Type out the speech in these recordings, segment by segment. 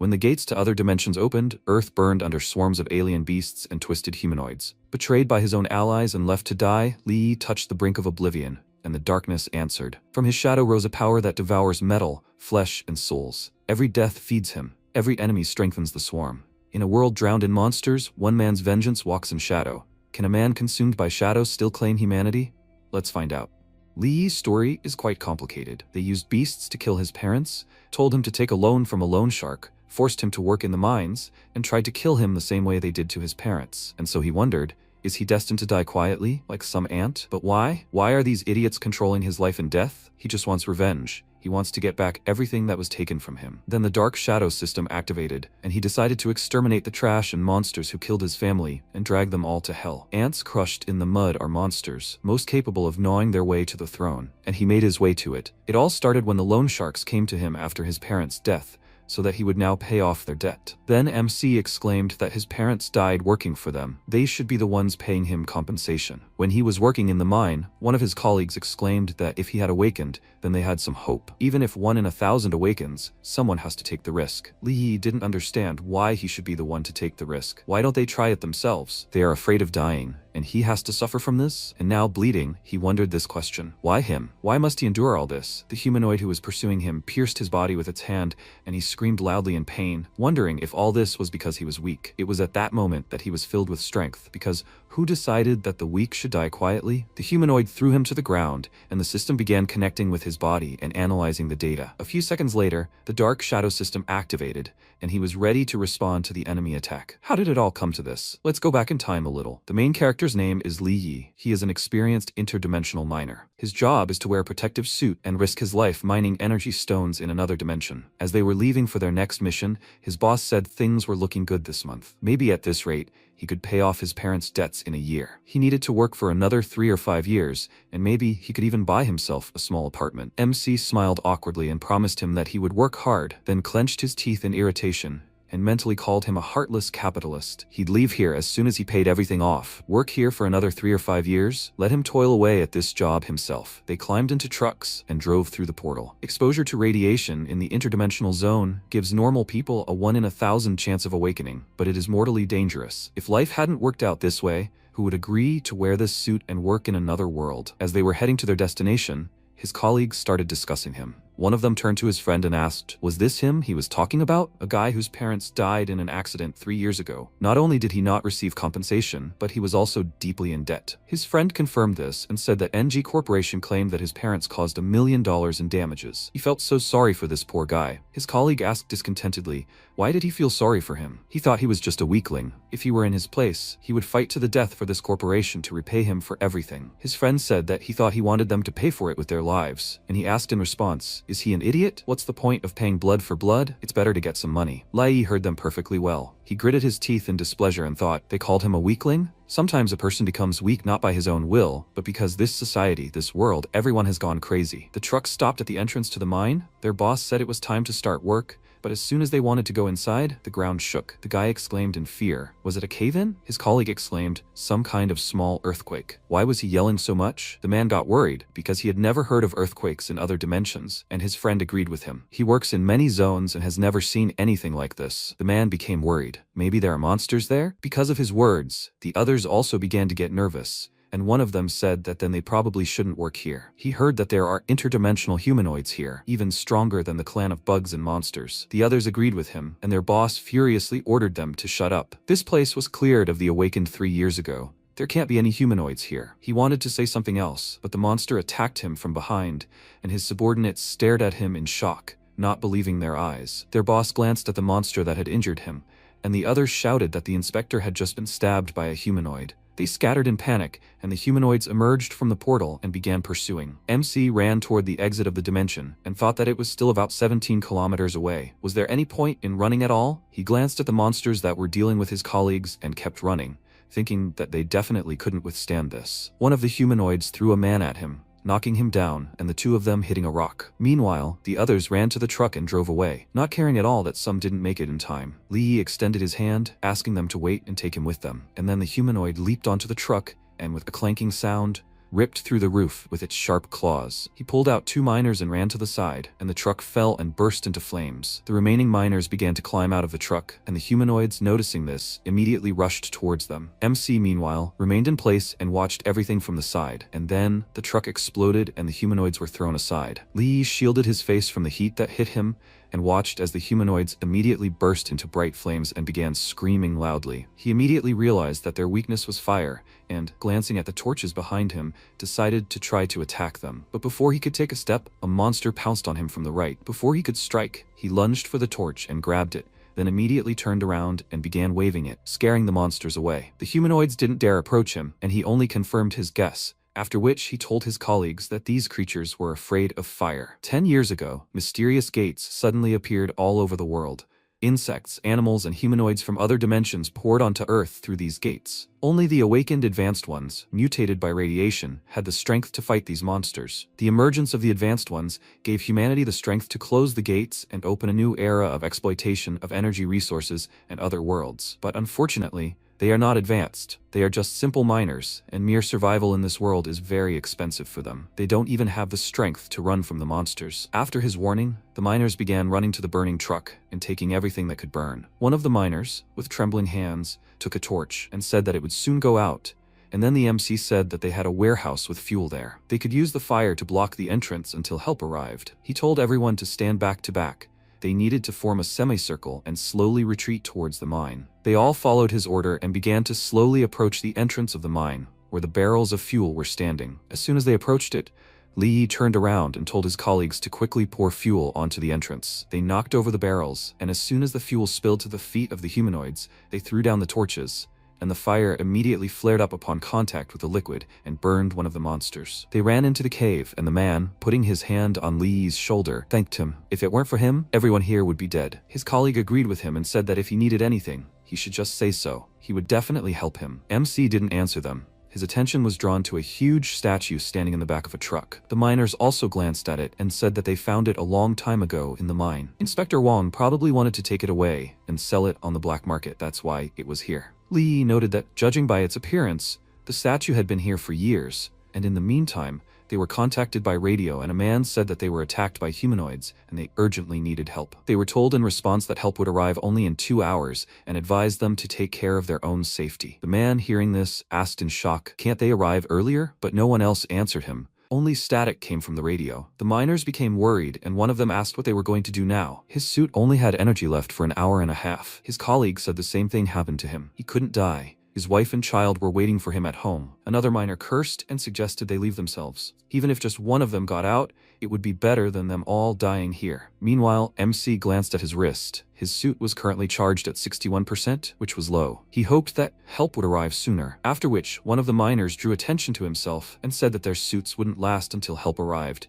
When the gates to other dimensions opened, Earth burned under swarms of alien beasts and twisted humanoids. Betrayed by his own allies and left to die, Li Yi touched the brink of oblivion, and the darkness answered. From his shadow rose a power that devours metal, flesh, and souls. Every death feeds him. Every enemy strengthens the swarm. In a world drowned in monsters, one man's vengeance walks in shadow. Can a man consumed by shadows still claim humanity? Let's find out. Li Yi's story is quite complicated. They used beasts to kill his parents, told him to take a loan from a loan shark, forced him to work in the mines, and tried to kill him the same way they did to his parents. And so he wondered, is he destined to die quietly, like some ant? But why? Why are these idiots controlling his life and death? He just wants revenge. He wants to get back everything that was taken from him. Then the Dark Shadow system activated, and he decided to exterminate the trash and monsters who killed his family and drag them all to hell. Ants crushed in the mud are monsters, most capable of gnawing their way to the throne, and he made his way to it. It all started when the loan sharks came to him after his parents' death, so that he would now pay off their debt. Then MC exclaimed that his parents died working for them. They should be the ones paying him compensation. When he was working in the mine, one of his colleagues exclaimed that if he had awakened, then they had some hope. Even if 1 in 1,000 awakens, someone has to take the risk. Li Yi didn't understand why he should be the one to take the risk. Why don't they try it themselves? They are afraid of dying, and he has to suffer from this? And now bleeding, he wondered this question. Why him? Why must he endure all this? The humanoid who was pursuing him pierced his body with its hand, and he screamed loudly in pain, wondering if all this was because he was weak. It was at that moment that he was filled with strength, because who decided that the weak should die quietly? The humanoid threw him to the ground, and the system began connecting with his body and analyzing the data. A few seconds later, the Dark Shadow system activated, and he was ready to respond to the enemy attack. How did it all come to this? Let's go back in time a little. The main character's name is Li Yi. He is an experienced interdimensional miner. His job is to wear a protective suit and risk his life mining energy stones in another dimension. As they were leaving for their next mission, his boss said things were looking good this month. Maybe at this rate, he could pay off his parents' debts in a year. He needed to work for another 3 or 5 years, and maybe he could even buy himself a small apartment. MC smiled awkwardly and promised him that he would work hard, then clenched his teeth in irritation and mentally called him a heartless capitalist. He'd leave here as soon as he paid everything off. Work here for another 3 or 5 years? Let him toil away at this job himself. They climbed into trucks and drove through the portal. Exposure to radiation in the interdimensional zone gives normal people a 1 in 1,000 chance of awakening, but it is mortally dangerous. If life hadn't worked out this way, who would agree to wear this suit and work in another world? As they were heading to their destination, his colleagues started discussing him. One of them turned to his friend and asked, was this him he was talking about? A guy whose parents died in an accident 3 years ago. Not only did he not receive compensation, but he was also deeply in debt. His friend confirmed this and said that NG Corporation claimed that his parents caused $1 million in damages. He felt so sorry for this poor guy. His colleague asked discontentedly, why did he feel sorry for him? He thought he was just a weakling. If he were in his place, he would fight to the death for this corporation to repay him for everything. His friend said that he thought he wanted them to pay for it with their lives, and he asked in response, is he an idiot? What's the point of paying blood for blood? It's better to get some money. Li Yi heard them perfectly well. He gritted his teeth in displeasure and thought, they called him a weakling? Sometimes a person becomes weak not by his own will, but because this society, this world, everyone has gone crazy. The truck stopped at the entrance to the mine. Their boss said it was time to start work, but as soon as they wanted to go inside, the ground shook. The guy exclaimed in fear. Was it a cave-in? His colleague exclaimed, some kind of small earthquake. Why was he yelling so much? The man got worried, because he had never heard of earthquakes in other dimensions, and his friend agreed with him. He works in many zones and has never seen anything like this. The man became worried. Maybe there are monsters there? Because of his words, the others also began to get nervous, and one of them said that then they probably shouldn't work here. He heard that there are interdimensional humanoids here, even stronger than the clan of bugs and monsters. The others agreed with him, and their boss furiously ordered them to shut up. This place was cleared of the awakened 3 years ago. There can't be any humanoids here. He wanted to say something else, but the monster attacked him from behind, and his subordinates stared at him in shock, not believing their eyes. Their boss glanced at the monster that had injured him, and the others shouted that the inspector had just been stabbed by a humanoid. They scattered in panic, and the humanoids emerged from the portal and began pursuing. MC ran toward the exit of the dimension and thought that it was still about 17 kilometers away. Was there any point in running at all? He glanced at the monsters that were dealing with his colleagues and kept running, thinking that they definitely couldn't withstand this. One of the humanoids threw a man at him, knocking him down, and the two of them hitting a rock. Meanwhile, the others ran to the truck and drove away, not caring at all that some didn't make it in time. Li Yi extended his hand, asking them to wait and take him with them, and then the humanoid leaped onto the truck, and with a clanking sound, ripped through the roof with its sharp claws. He pulled out 2 miners and ran to the side, and the truck fell and burst into flames. The remaining miners began to climb out of the truck, and the humanoids, noticing this, immediately rushed towards them. MC, meanwhile, remained in place and watched everything from the side, and then the truck exploded and the humanoids were thrown aside. Lee shielded his face from the heat that hit him and watched as the humanoids immediately burst into bright flames and began screaming loudly. He immediately realized that their weakness was fire, and, glancing at the torches behind him, decided to try to attack them. But before he could take a step, a monster pounced on him from the right. Before he could strike, he lunged for the torch and grabbed it, then immediately turned around and began waving it, scaring the monsters away. The humanoids didn't dare approach him, and he only confirmed his guess, after which he told his colleagues that these creatures were afraid of fire. 10 years ago, mysterious gates suddenly appeared all over the world. Insects, animals, and humanoids from other dimensions poured onto Earth through these gates. Only the awakened advanced ones, mutated by radiation, had the strength to fight these monsters. The emergence of the advanced ones gave humanity the strength to close the gates and open a new era of exploitation of energy resources and other worlds. But unfortunately, they are not advanced. They are just simple miners, and mere survival in this world is very expensive for them. They don't even have the strength to run from the monsters. After his warning, the miners began running to the burning truck and taking everything that could burn. One of the miners, with trembling hands, took a torch and said that it would soon go out, and then the MC said that they had a warehouse with fuel there. They could use the fire to block the entrance until help arrived. He told everyone to stand back to back. They needed to form a semicircle and slowly retreat towards the mine. They all followed his order and began to slowly approach the entrance of the mine, where the barrels of fuel were standing. As soon as they approached it, Lee turned around and told his colleagues to quickly pour fuel onto the entrance. They knocked over the barrels, and as soon as the fuel spilled to the feet of the humanoids, they threw down the torches, and the fire immediately flared up upon contact with the liquid and burned one of the monsters. They ran into the cave, and the man, putting his hand on Lee's shoulder, thanked him. If it weren't for him, everyone here would be dead. His colleague agreed with him and said that if he needed anything, he should just say so. He would definitely help him. MC didn't answer them. His attention was drawn to a huge statue standing in the back of a truck. The miners also glanced at it and said that they found it a long time ago in the mine. Inspector Wong probably wanted to take it away and sell it on the black market. That's why it was here. Lee noted that, judging by its appearance, the statue had been here for years, and in the meantime, they were contacted by radio and a man said that they were attacked by humanoids and they urgently needed help. They were told in response that help would arrive only in 2 hours and advised them to take care of their own safety. The man, hearing this, asked in shock, "Can't they arrive earlier?" But no one else answered him. Only static came from the radio. The miners became worried and one of them asked what they were going to do now. His suit only had energy left for an hour and a half. His colleague said the same thing happened to him. He couldn't die. His wife and child were waiting for him at home. Another miner cursed and suggested they leave themselves. Even if just one of them got out, it would be better than them all dying here. Meanwhile, MC glanced at his wrist. His suit was currently charged at 61%, which was low. He hoped that help would arrive sooner, after which one of the miners drew attention to himself and said that their suits wouldn't last until help arrived,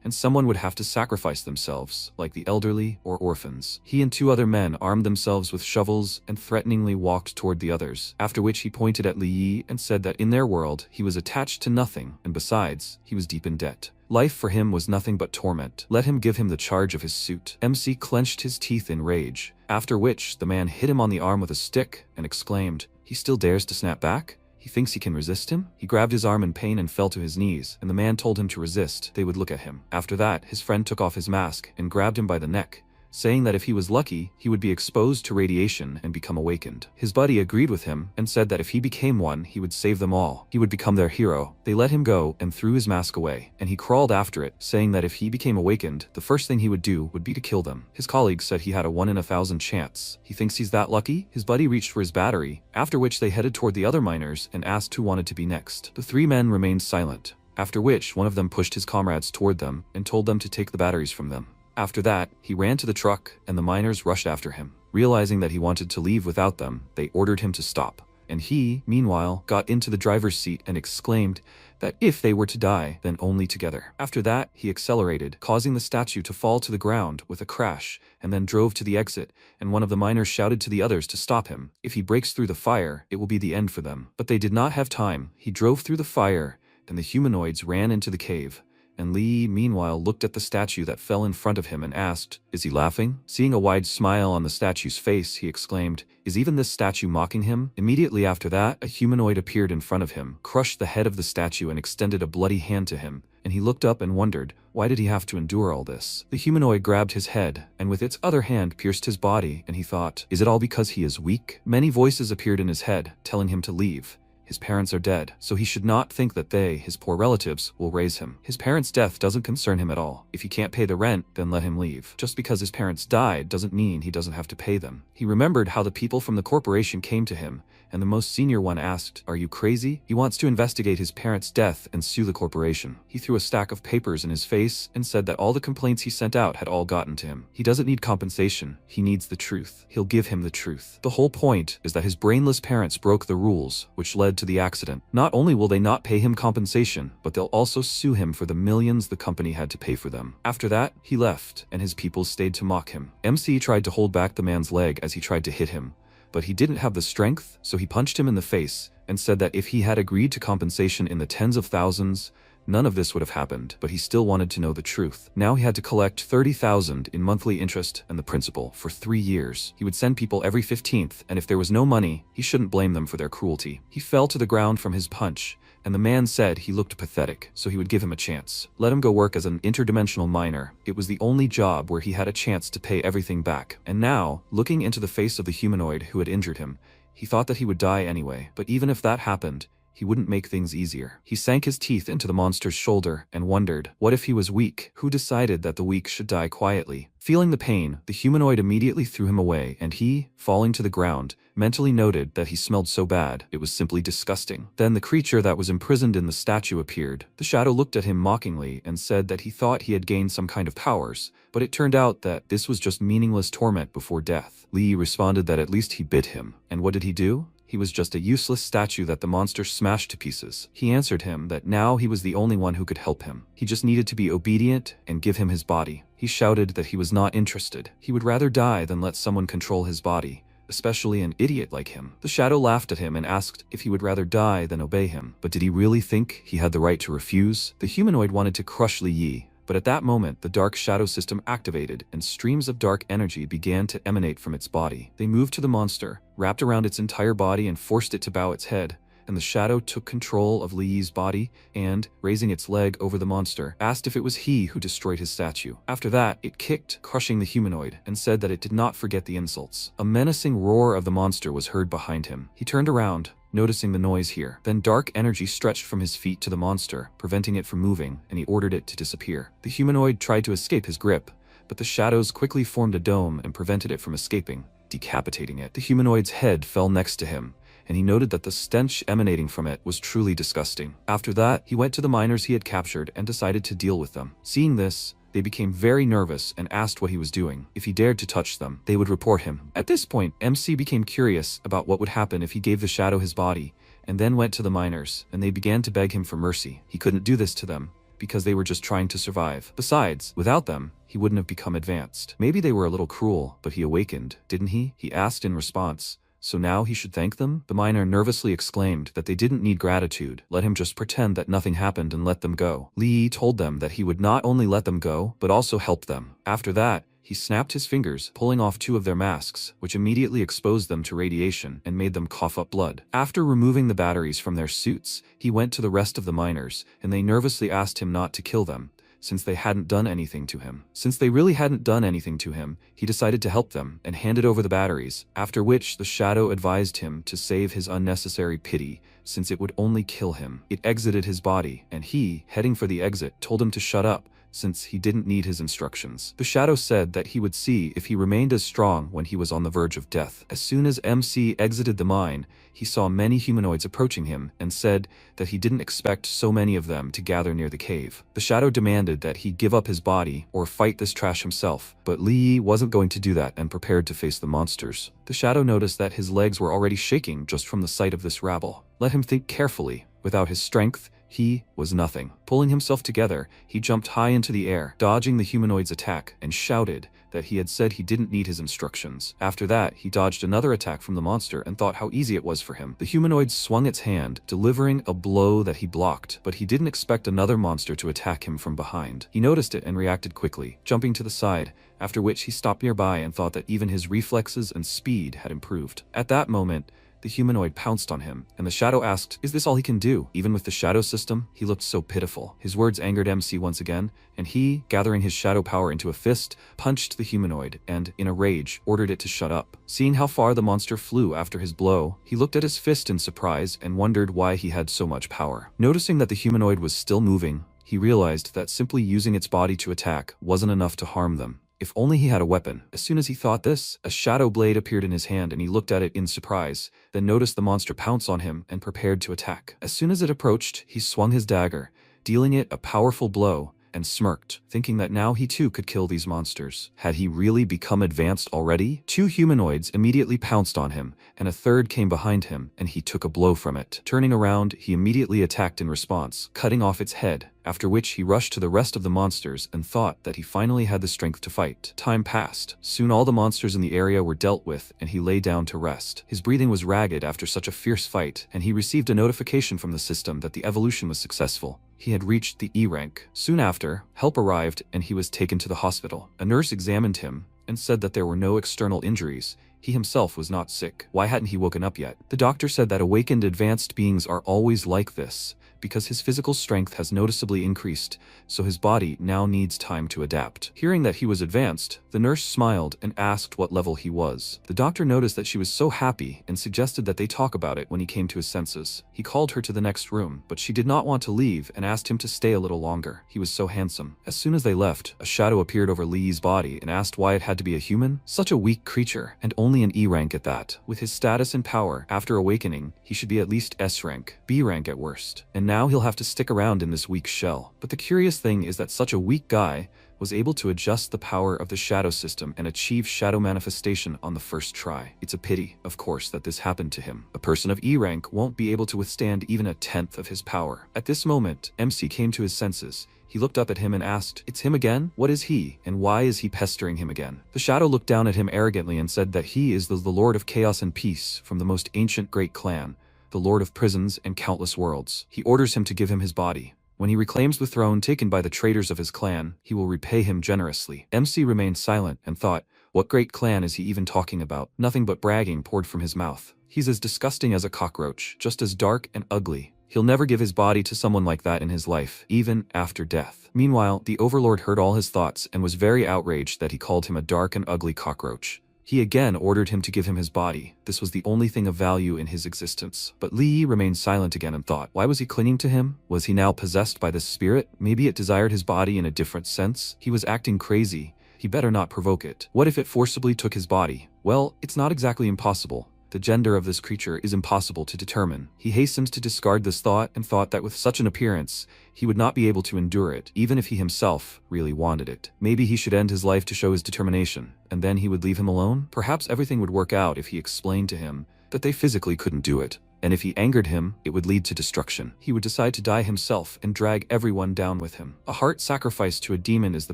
and someone would have to sacrifice themselves, like the elderly or orphans. He and 2 other men armed themselves with shovels and threateningly walked toward the others, after which he pointed at Li Yi and said that in their world, he was attached to nothing, and besides, he was deep in debt. Life for him was nothing but torment. Let him give him the charge of his suit. MC clenched his teeth in rage, after which the man hit him on the arm with a stick and exclaimed, "He still dares to snap back? He thinks he can resist him?" He grabbed his arm in pain and fell to his knees, and the man told him to resist. They would look at him. After that, his friend took off his mask and grabbed him by the neck, saying that if he was lucky, he would be exposed to radiation and become awakened. His buddy agreed with him and said that if he became one, he would save them all. He would become their hero. They let him go and threw his mask away, and he crawled after it, saying that if he became awakened, the first thing he would do would be to kill them. His colleague said he had a 1 in 1,000 chance. He thinks he's that lucky? His buddy reached for his battery, after which they headed toward the other miners and asked who wanted to be next. The 3 men remained silent, after which one of them pushed his comrades toward them and told them to take the batteries from them. After that, he ran to the truck, and the miners rushed after him. Realizing that he wanted to leave without them, they ordered him to stop. And he, meanwhile, got into the driver's seat and exclaimed that if they were to die, then only together. After that, he accelerated, causing the statue to fall to the ground with a crash, and then drove to the exit, and one of the miners shouted to the others to stop him. If he breaks through the fire, it will be the end for them. But they did not have time. He drove through the fire, and the humanoids ran into the cave, and Li, meanwhile, looked at the statue that fell in front of him and asked, "Is he laughing?" Seeing a wide smile on the statue's face, he exclaimed, "Is even this statue mocking him?" Immediately after that, a humanoid appeared in front of him, crushed the head of the statue and extended a bloody hand to him, and he looked up and wondered, why did he have to endure all this? The humanoid grabbed his head, and with its other hand pierced his body, and he thought, is it all because he is weak? Many voices appeared in his head, telling him to leave. His parents are dead, so he should not think that they, his poor relatives, will raise him. His parents' death doesn't concern him at all. If he can't pay the rent, then let him leave. Just because his parents died doesn't mean he doesn't have to pay them. He remembered how the people from the corporation came to him, and the most senior one asked, "Are you crazy?" He wants to investigate his parents' death and sue the corporation. He threw a stack of papers in his face and said that all the complaints he sent out had all gotten to him. He doesn't need compensation. He needs the truth. He'll give him the truth. The whole point is that his brainless parents broke the rules, which led to the accident. Not only will they not pay him compensation, but they'll also sue him for the millions the company had to pay for them. After that, he left, and his people stayed to mock him. MC tried to hold back the man's leg as he tried to hit him, but he didn't have the strength, so he punched him in the face and said that if he had agreed to compensation in the tens of thousands, none of this would have happened, but he still wanted to know the truth. Now he had to collect 30,000 in monthly interest and the principal for 3 years. He would send people every 15th, and if there was no money, he shouldn't blame them for their cruelty. He fell to the ground from his punch, and the man said he looked pathetic, so he would give him a chance. Let him go work as an interdimensional miner. It was the only job where he had a chance to pay everything back. And now, looking into the face of the humanoid who had injured him, he thought that he would die anyway, but even if that happened, he wouldn't make things easier. He sank his teeth into the monster's shoulder and wondered, what if he was weak? Who decided that the weak should die quietly? Feeling the pain, the humanoid immediately threw him away, and he, falling to the ground, mentally noted that he smelled so bad, it was simply disgusting. Then the creature that was imprisoned in the statue appeared. The shadow looked at him mockingly and said that he thought he had gained some kind of powers, but it turned out that this was just meaningless torment before death. Li responded that at least he bit him. And what did he do? He was just a useless statue that the monster smashed to pieces. He answered him that now he was the only one who could help him. He just needed to be obedient and give him his body. He shouted that he was not interested. He would rather die than let someone control his body, especially an idiot like him. The shadow laughed at him and asked if he would rather die than obey him. But did he really think he had the right to refuse? The humanoid wanted to crush Li Yi, but at that moment, the dark shadow system activated and streams of dark energy began to emanate from its body. They moved to the monster, wrapped around its entire body and forced it to bow its head, and the shadow took control of Li Yi's body and, raising its leg over the monster, asked if it was he who destroyed his statue. After that, it kicked, crushing the humanoid, and said that it did not forget the insults. A menacing roar of the monster was heard behind him. He turned around, noticing the noise here. Then dark energy stretched from his feet to the monster, preventing it from moving, and he ordered it to disappear. The humanoid tried to escape his grip, but the shadows quickly formed a dome and prevented it from escaping, decapitating it. The humanoid's head fell next to him, and he noted that the stench emanating from it was truly disgusting. After that, he went to the miners he had captured and decided to deal with them. Seeing this, they became very nervous and asked what he was doing. If he dared to touch them, they would report him. At this point, MC became curious about what would happen if he gave the shadow his body, and then went to the miners, and they began to beg him for mercy. He couldn't do this to them, because they were just trying to survive. Besides, without them, he wouldn't have become advanced. Maybe they were a little cruel, but he awakened, didn't he? He asked in response. So now he should thank them? The miner nervously exclaimed that they didn't need gratitude. Let him just pretend that nothing happened and let them go. Li told them that he would not only let them go, but also help them. After that, he snapped his fingers, pulling off 2 of their masks, which immediately exposed them to radiation and made them cough up blood. After removing the batteries from their suits, he went to the rest of the miners, and they nervously asked him not to kill them, since they hadn't done anything to him. Since they really hadn't done anything to him, he decided to help them and handed over the batteries, after which the shadow advised him to save his unnecessary pity, since it would only kill him. It exited his body, and he, heading for the exit, told him to shut up, since he didn't need his instructions. The shadow said that he would see if he remained as strong when he was on the verge of death. As soon as MC exited the mine, he saw many humanoids approaching him and said that he didn't expect so many of them to gather near the cave. The shadow demanded that he give up his body or fight this trash himself, but Li wasn't going to do that and prepared to face the monsters. The shadow noticed that his legs were already shaking just from the sight of this rabble. Let him think carefully. Without his strength, he was nothing. Pulling himself together, he jumped high into the air, dodging the humanoid's attack, and shouted that he had said he didn't need his instructions. After that, he dodged another attack from the monster and thought how easy it was for him. The humanoid swung its hand, delivering a blow that he blocked, but he didn't expect another monster to attack him from behind. He noticed it and reacted quickly, jumping to the side, after which he stopped nearby and thought that even his reflexes and speed had improved. At that moment, the humanoid pounced on him, and the shadow asked, "Is this all he can do?" Even with the shadow system, he looked so pitiful. His words angered MC once again, and he, gathering his shadow power into a fist, punched the humanoid and, in a rage, ordered it to shut up. Seeing how far the monster flew after his blow, he looked at his fist in surprise and wondered why he had so much power. Noticing that the humanoid was still moving, he realized that simply using its body to attack wasn't enough to harm them. If only he had a weapon. As soon as he thought this, a shadow blade appeared in his hand and he looked at it in surprise, then noticed the monster pounce on him and prepared to attack. As soon as it approached, he swung his dagger, dealing it a powerful blow, and smirked, thinking that now he too could kill these monsters. Had he really become advanced already? Two humanoids immediately pounced on him, and a third came behind him, and he took a blow from it. Turning around, he immediately attacked in response, cutting off its head, after which he rushed to the rest of the monsters and thought that he finally had the strength to fight. Time passed. Soon all the monsters in the area were dealt with, and he lay down to rest. His breathing was ragged after such a fierce fight, and he received a notification from the system that the evolution was successful. He had reached the E rank. Soon after, help arrived and he was taken to the hospital. A nurse examined him and said that there were no external injuries. He himself was not sick. Why hadn't he woken up yet? The doctor said that awakened advanced beings are always like this, because his physical strength has noticeably increased, so his body now needs time to adapt. Hearing that he was advanced, the nurse smiled and asked what level he was. The doctor noticed that she was so happy and suggested that they talk about it when he came to his senses. He called her to the next room, but she did not want to leave and asked him to stay a little longer. He was so handsome. As soon as they left, a shadow appeared over Lee's body and asked why it had to be a human. Such a weak creature, and only an E rank at that. With his status and power, after awakening, he should be at least S rank, B rank at worst. And now he'll have to stick around in this weak shell. But the curious thing is that such a weak guy was able to adjust the power of the shadow system and achieve shadow manifestation on the first try. It's a pity, of course, that this happened to him. A person of E rank won't be able to withstand even a tenth of his power. At this moment, MC came to his senses. He looked up at him and asked, "It's him again? What is he, and why is he pestering him again?" The shadow looked down at him arrogantly and said that he is the Lord of Chaos and Peace from the most ancient great clan, the Lord of Prisons and Countless Worlds. He orders him to give him his body. When he reclaims the throne taken by the traitors of his clan, he will repay him generously. MC remained silent and thought, what great clan is he even talking about? Nothing but bragging poured from his mouth. He's as disgusting as a cockroach, just as dark and ugly. He'll never give his body to someone like that in his life, even after death. Meanwhile, the Overlord heard all his thoughts and was very outraged that he called him a dark and ugly cockroach. He again ordered him to give him his body. This was the only thing of value in his existence. But Lee remained silent again and thought, why was he clinging to him? Was he now possessed by this spirit? Maybe it desired his body in a different sense? He was acting crazy. He better not provoke it. What if it forcibly took his body? Well, it's not exactly impossible. The gender of this creature is impossible to determine. He hastened to discard this thought and thought that with such an appearance, he would not be able to endure it, even if he himself really wanted it. Maybe he should end his life to show his determination, and then he would leave him alone? Perhaps everything would work out if he explained to him that they physically couldn't do it. And if he angered him, it would lead to destruction. He would decide to die himself and drag everyone down with him. A heart sacrificed to a demon is the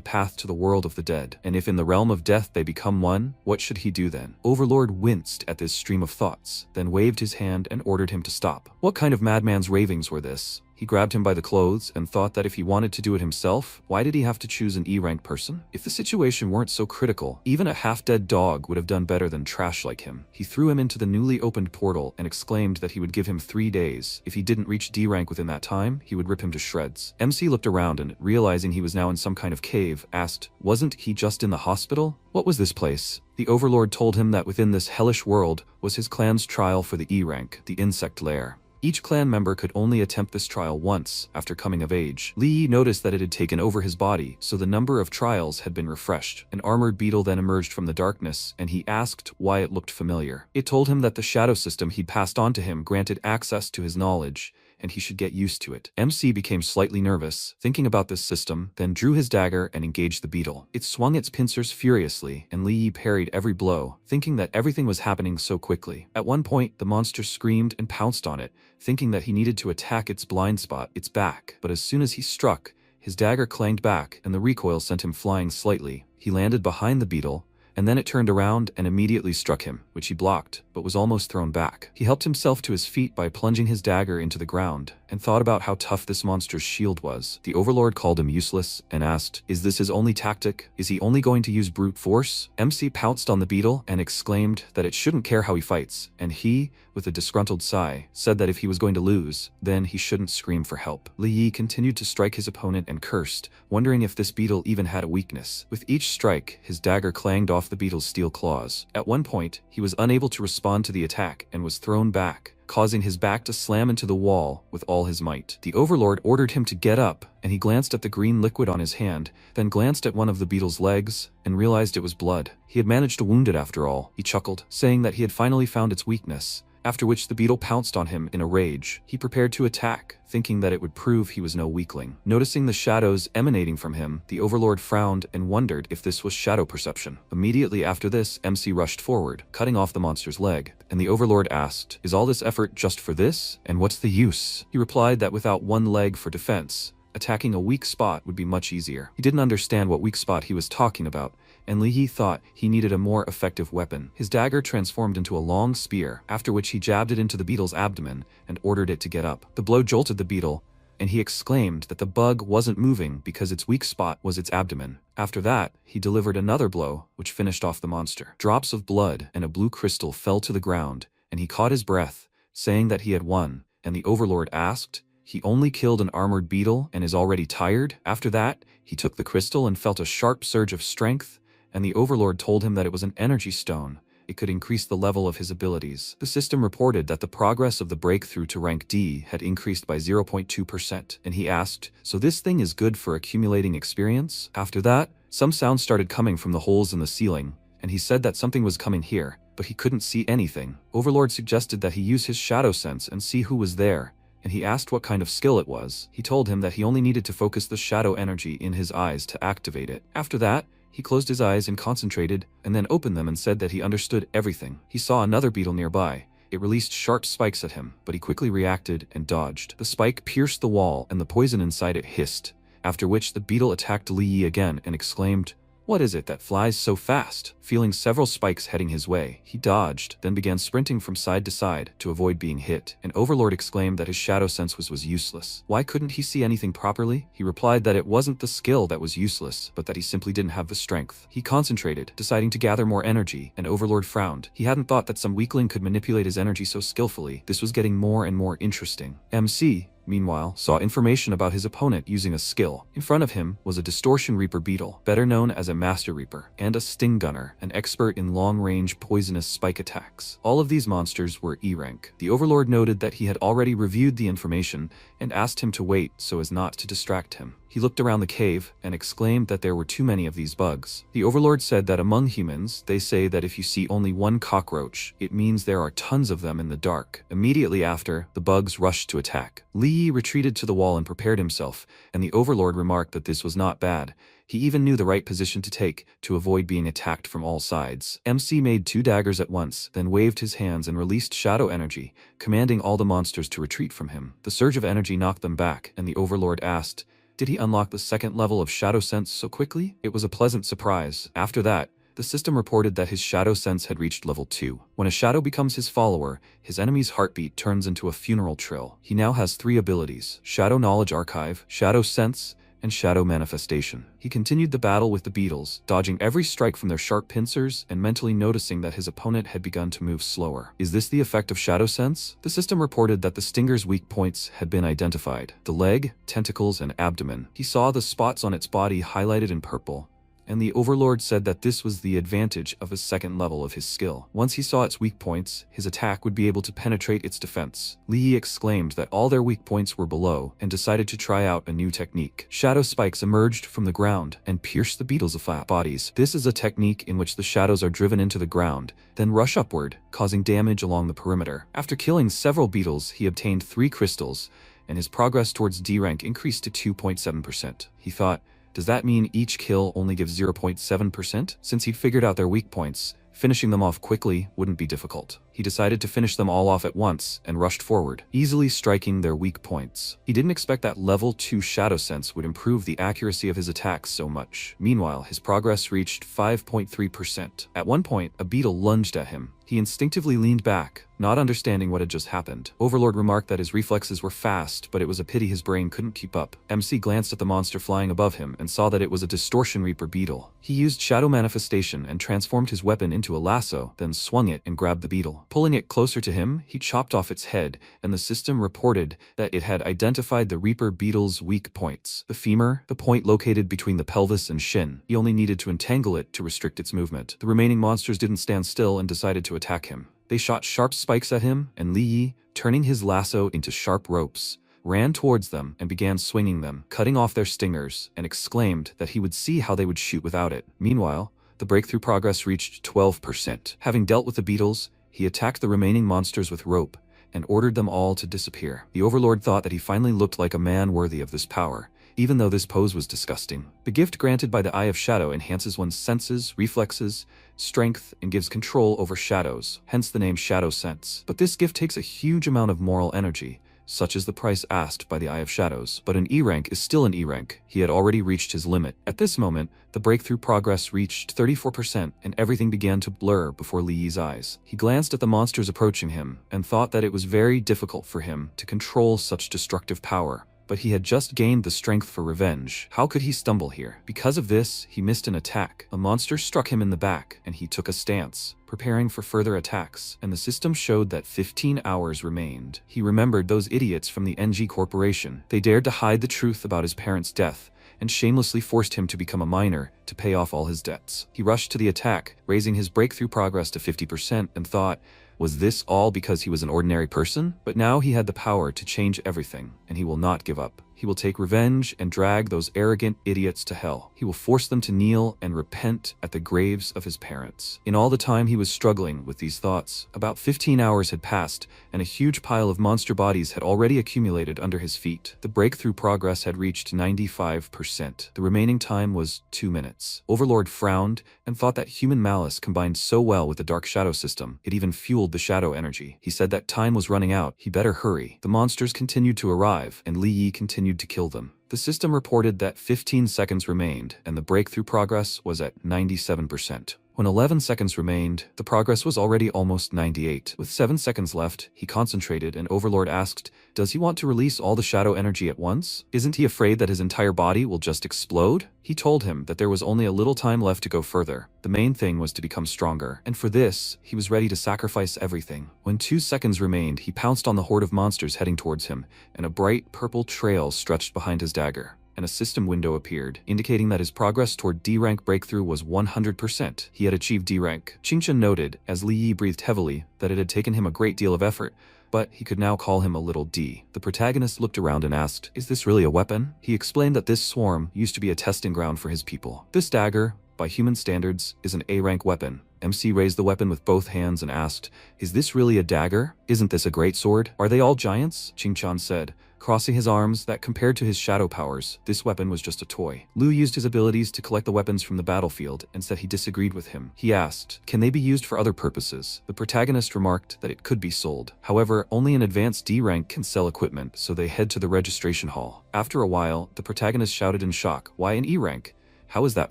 path to the world of the dead. And if in the realm of death they become one, what should he do then? Overlord winced at this stream of thoughts, then waved his hand and ordered him to stop. What kind of madman's ravings were this? He grabbed him by the clothes and thought that if he wanted to do it himself, why did he have to choose an E-rank person? If the situation weren't so critical, even a half-dead dog would have done better than trash like him. He threw him into the newly opened portal and exclaimed that he would give him 3 days. If he didn't reach D-rank within that time, he would rip him to shreds. MC looked around and, realizing he was now in some kind of cave, asked, wasn't he just in the hospital? What was this place? The Overlord told him that within this hellish world was his clan's trial for the E-rank, the insect lair. Each clan member could only attempt this trial once after coming of age. Lee noticed that it had taken over his body, so the number of trials had been refreshed. An armored beetle then emerged from the darkness, and he asked why it looked familiar. It told him that the shadow system he'd passed on to him granted access to his knowledge, and he should get used to it. MC became slightly nervous, thinking about this system, then drew his dagger and engaged the beetle. It swung its pincers furiously, and Li Yi parried every blow, thinking that everything was happening so quickly. At one point, the monster screamed and pounced on it, thinking that he needed to attack its blind spot, its back. But as soon as he struck, his dagger clanged back, and the recoil sent him flying slightly. He landed behind the beetle, and then it turned around and immediately struck him, which he blocked, but was almost thrown back. He helped himself to his feet by plunging his dagger into the ground, and thought about how tough this monster's shield was. The overlord called him useless, and asked, "Is this his only tactic? Is he only going to use brute force?" MC pounced on the beetle and exclaimed that it shouldn't care how he fights, and he, with a disgruntled sigh, said that if he was going to lose, then he shouldn't scream for help. Li Yi continued to strike his opponent and cursed, wondering if this beetle even had a weakness. With each strike, his dagger clanged off the beetle's steel claws. At one point, he was unable to respond to the attack and was thrown back, causing his back to slam into the wall with all his might. The overlord ordered him to get up, and he glanced at the green liquid on his hand, then glanced at one of the beetle's legs, and realized it was blood. He had managed to wound it after all. He chuckled, saying that he had finally found its weakness, after which the beetle pounced on him in a rage. He prepared to attack, thinking that it would prove he was no weakling. Noticing the shadows emanating from him, the overlord frowned and wondered if this was shadow perception. Immediately after this, MC rushed forward, cutting off the monster's leg, and the overlord asked, "Is all this effort just for this? And what's the use?" He replied that without one leg for defense, attacking a weak spot would be much easier. He didn't understand what weak spot he was talking about, and Li Yi thought he needed a more effective weapon. His dagger transformed into a long spear, after which he jabbed it into the beetle's abdomen and ordered it to get up. The blow jolted the beetle, and he exclaimed that the bug wasn't moving because its weak spot was its abdomen. After that, he delivered another blow, which finished off the monster. Drops of blood and a blue crystal fell to the ground, and he caught his breath, saying that he had won, and the overlord asked, "He only killed an armored beetle and is already tired?" After that, he took the crystal and felt a sharp surge of strength, and the overlord told him that it was an energy stone. It could increase the level of his abilities. The system reported that the progress of the breakthrough to rank D had increased by 0.2%, and he asked, "So this thing is good for accumulating experience?" After that, some sounds started coming from the holes in the ceiling, and he said that something was coming here, but he couldn't see anything. Overlord suggested that he use his shadow sense and see who was there, and he asked what kind of skill it was. He told him that he only needed to focus the shadow energy in his eyes to activate it. After that, he closed his eyes and concentrated, and then opened them and said that he understood everything. He saw another beetle nearby. It released sharp spikes at him, but he quickly reacted and dodged. The spike pierced the wall and the poison inside it hissed, after which the beetle attacked Li Yi again and exclaimed, "What is it that flies so fast?" Feeling several spikes heading his way, he dodged, then began sprinting from side to side to avoid being hit. An overlord exclaimed that his shadow sense was useless. Why couldn't he see anything properly? He replied that it wasn't the skill that was useless, but that he simply didn't have the strength. He concentrated, deciding to gather more energy, and overlord frowned. He hadn't thought that some weakling could manipulate his energy so skillfully. This was getting more and more interesting. MC, meanwhile, saw information about his opponent using a skill. In front of him was a Distortion Reaper beetle, better known as a Master Reaper, and a Sting Gunner, an expert in long-range poisonous spike attacks. All of these monsters were E rank. The overlord noted that he had already reviewed the information and asked him to wait so as not to distract him. He looked around the cave and exclaimed that there were too many of these bugs. The overlord said that among humans, they say that if you see only one cockroach, it means there are tons of them in the dark. Immediately after, the bugs rushed to attack. Li Yi retreated to the wall and prepared himself, and the overlord remarked that this was not bad. He even knew the right position to take to avoid being attacked from all sides. MC made 2 daggers at once, then waved his hands and released shadow energy, commanding all the monsters to retreat from him. The surge of energy knocked them back, and the overlord asked, did he unlock the second level of shadow sense so quickly? It was a pleasant surprise. After that, the system reported that his shadow sense had reached level 2. When a shadow becomes his follower, his enemy's heartbeat turns into a funeral trill. He now has 3 abilities: Shadow Knowledge Archive, Shadow Sense, and Shadow Manifestation. He continued the battle with the beetles, dodging every strike from their sharp pincers and mentally noticing that his opponent had begun to move slower. Is this the effect of Shadow Sense? The system reported that the Stinger's weak points had been identified: the leg, tentacles, and abdomen. He saw the spots on its body highlighted in purple, and the overlord said that this was the advantage of his second level of his skill. Once he saw its weak points, his attack would be able to penetrate its defense. Li Yi exclaimed that all their weak points were below and decided to try out a new technique. Shadow spikes emerged from the ground and pierced the beetles' flat bodies. This is a technique in which the shadows are driven into the ground, then rush upward, causing damage along the perimeter. After killing several beetles, he obtained 3 crystals, and his progress towards D rank increased to 2.7%. He thought, does that mean each kill only gives 0.7%? Since he'd figured out their weak points, finishing them off quickly wouldn't be difficult. He decided to finish them all off at once and rushed forward, easily striking their weak points. He didn't expect that level 2 Shadow Sense would improve the accuracy of his attacks so much. Meanwhile, his progress reached 5.3%. At one point, a beetle lunged at him. He instinctively leaned back, not understanding what had just happened. Overlord remarked that his reflexes were fast, but it was a pity his brain couldn't keep up. MC glanced at the monster flying above him and saw that it was a Distortion Reaper beetle. He used Shadow Manifestation and transformed his weapon into a lasso, then swung it and grabbed the beetle. Pulling it closer to him, he chopped off its head, and the system reported that it had identified the Reaper beetle's weak points. The femur, the point located between the pelvis and shin. He only needed to entangle it to restrict its movement. The remaining monsters didn't stand still and decided to attack him. They shot sharp spikes at him, and Li Yi, turning his lasso into sharp ropes, ran towards them and began swinging them, cutting off their stingers, and exclaimed that he would see how they would shoot without it. Meanwhile, the breakthrough progress reached 12%. Having dealt with the beetles, he attacked the remaining monsters with rope and ordered them all to disappear. The Overlord thought that he finally looked like a man worthy of this power, even though this pose was disgusting. The gift granted by the Eye of Shadow enhances one's senses, reflexes, strength, and gives control over shadows, hence the name Shadow Sense. But this gift takes a huge amount of moral energy, such as the price asked by the Eye of Shadows. But an E rank is still an E rank. He had already reached his limit. At this moment, the breakthrough progress reached 34%, and everything began to blur before Li Yi's eyes. He glanced at the monsters approaching him, and thought that it was very difficult for him to control such destructive power. But he had just gained the strength for revenge. How could he stumble here? Because of this, he missed an attack. A monster struck him in the back, and he took a stance, preparing for further attacks, and the system showed that 15 hours remained. He remembered those idiots from the NG Corporation. They dared to hide the truth about his parents' death, and shamelessly forced him to become a miner to pay off all his debts. He rushed to the attack, raising his breakthrough progress to 50%, and thought, was this all because he was an ordinary person? But now he had the power to change everything, and he will not give up. He will take revenge and drag those arrogant idiots to hell. He will force them to kneel and repent at the graves of his parents. In all the time he was struggling with these thoughts, about 15 hours had passed, and a huge pile of monster bodies had already accumulated under his feet. The breakthrough progress had reached 95%. The remaining time was 2 minutes. Overlord frowned and thought that human malice combined so well with the Dark Shadow system, it even fueled the shadow energy. He said that time was running out. He better hurry. The monsters continued to arrive, and Li Yi continued to kill them. The system reported that 15 seconds remained, and the breakthrough progress was at 97%. When 11 seconds remained, the progress was already almost 98. With 7 seconds left, he concentrated, and Overlord asked, does he want to release all the shadow energy at once? Isn't he afraid that his entire body will just explode? He told him that there was only a little time left to go further. The main thing was to become stronger, and for this, he was ready to sacrifice everything. When 2 seconds remained, he pounced on the horde of monsters heading towards him, and a bright purple trail stretched behind his dagger, and a system window appeared, indicating that his progress toward D-rank breakthrough was 100%. He had achieved D-rank. Qingchen noted, as Li Yi breathed heavily, that it had taken him a great deal of effort, but he could now call him a little D. The protagonist looked around and asked, is this really a weapon? He explained that this swarm used to be a testing ground for his people. This dagger, by human standards, is an A-rank weapon. MC raised the weapon with both hands and asked, is this really a dagger? Isn't this a great sword? Are they all giants? Qingchen said, crossing his arms, that compared to his shadow powers, this weapon was just a toy. Lu used his abilities to collect the weapons from the battlefield and said he disagreed with him. He asked, can they be used for other purposes? The protagonist remarked that it could be sold. However, only an advanced D rank can sell equipment, so they head to the registration hall. After a while, the protagonist shouted in shock, why an E rank? How is that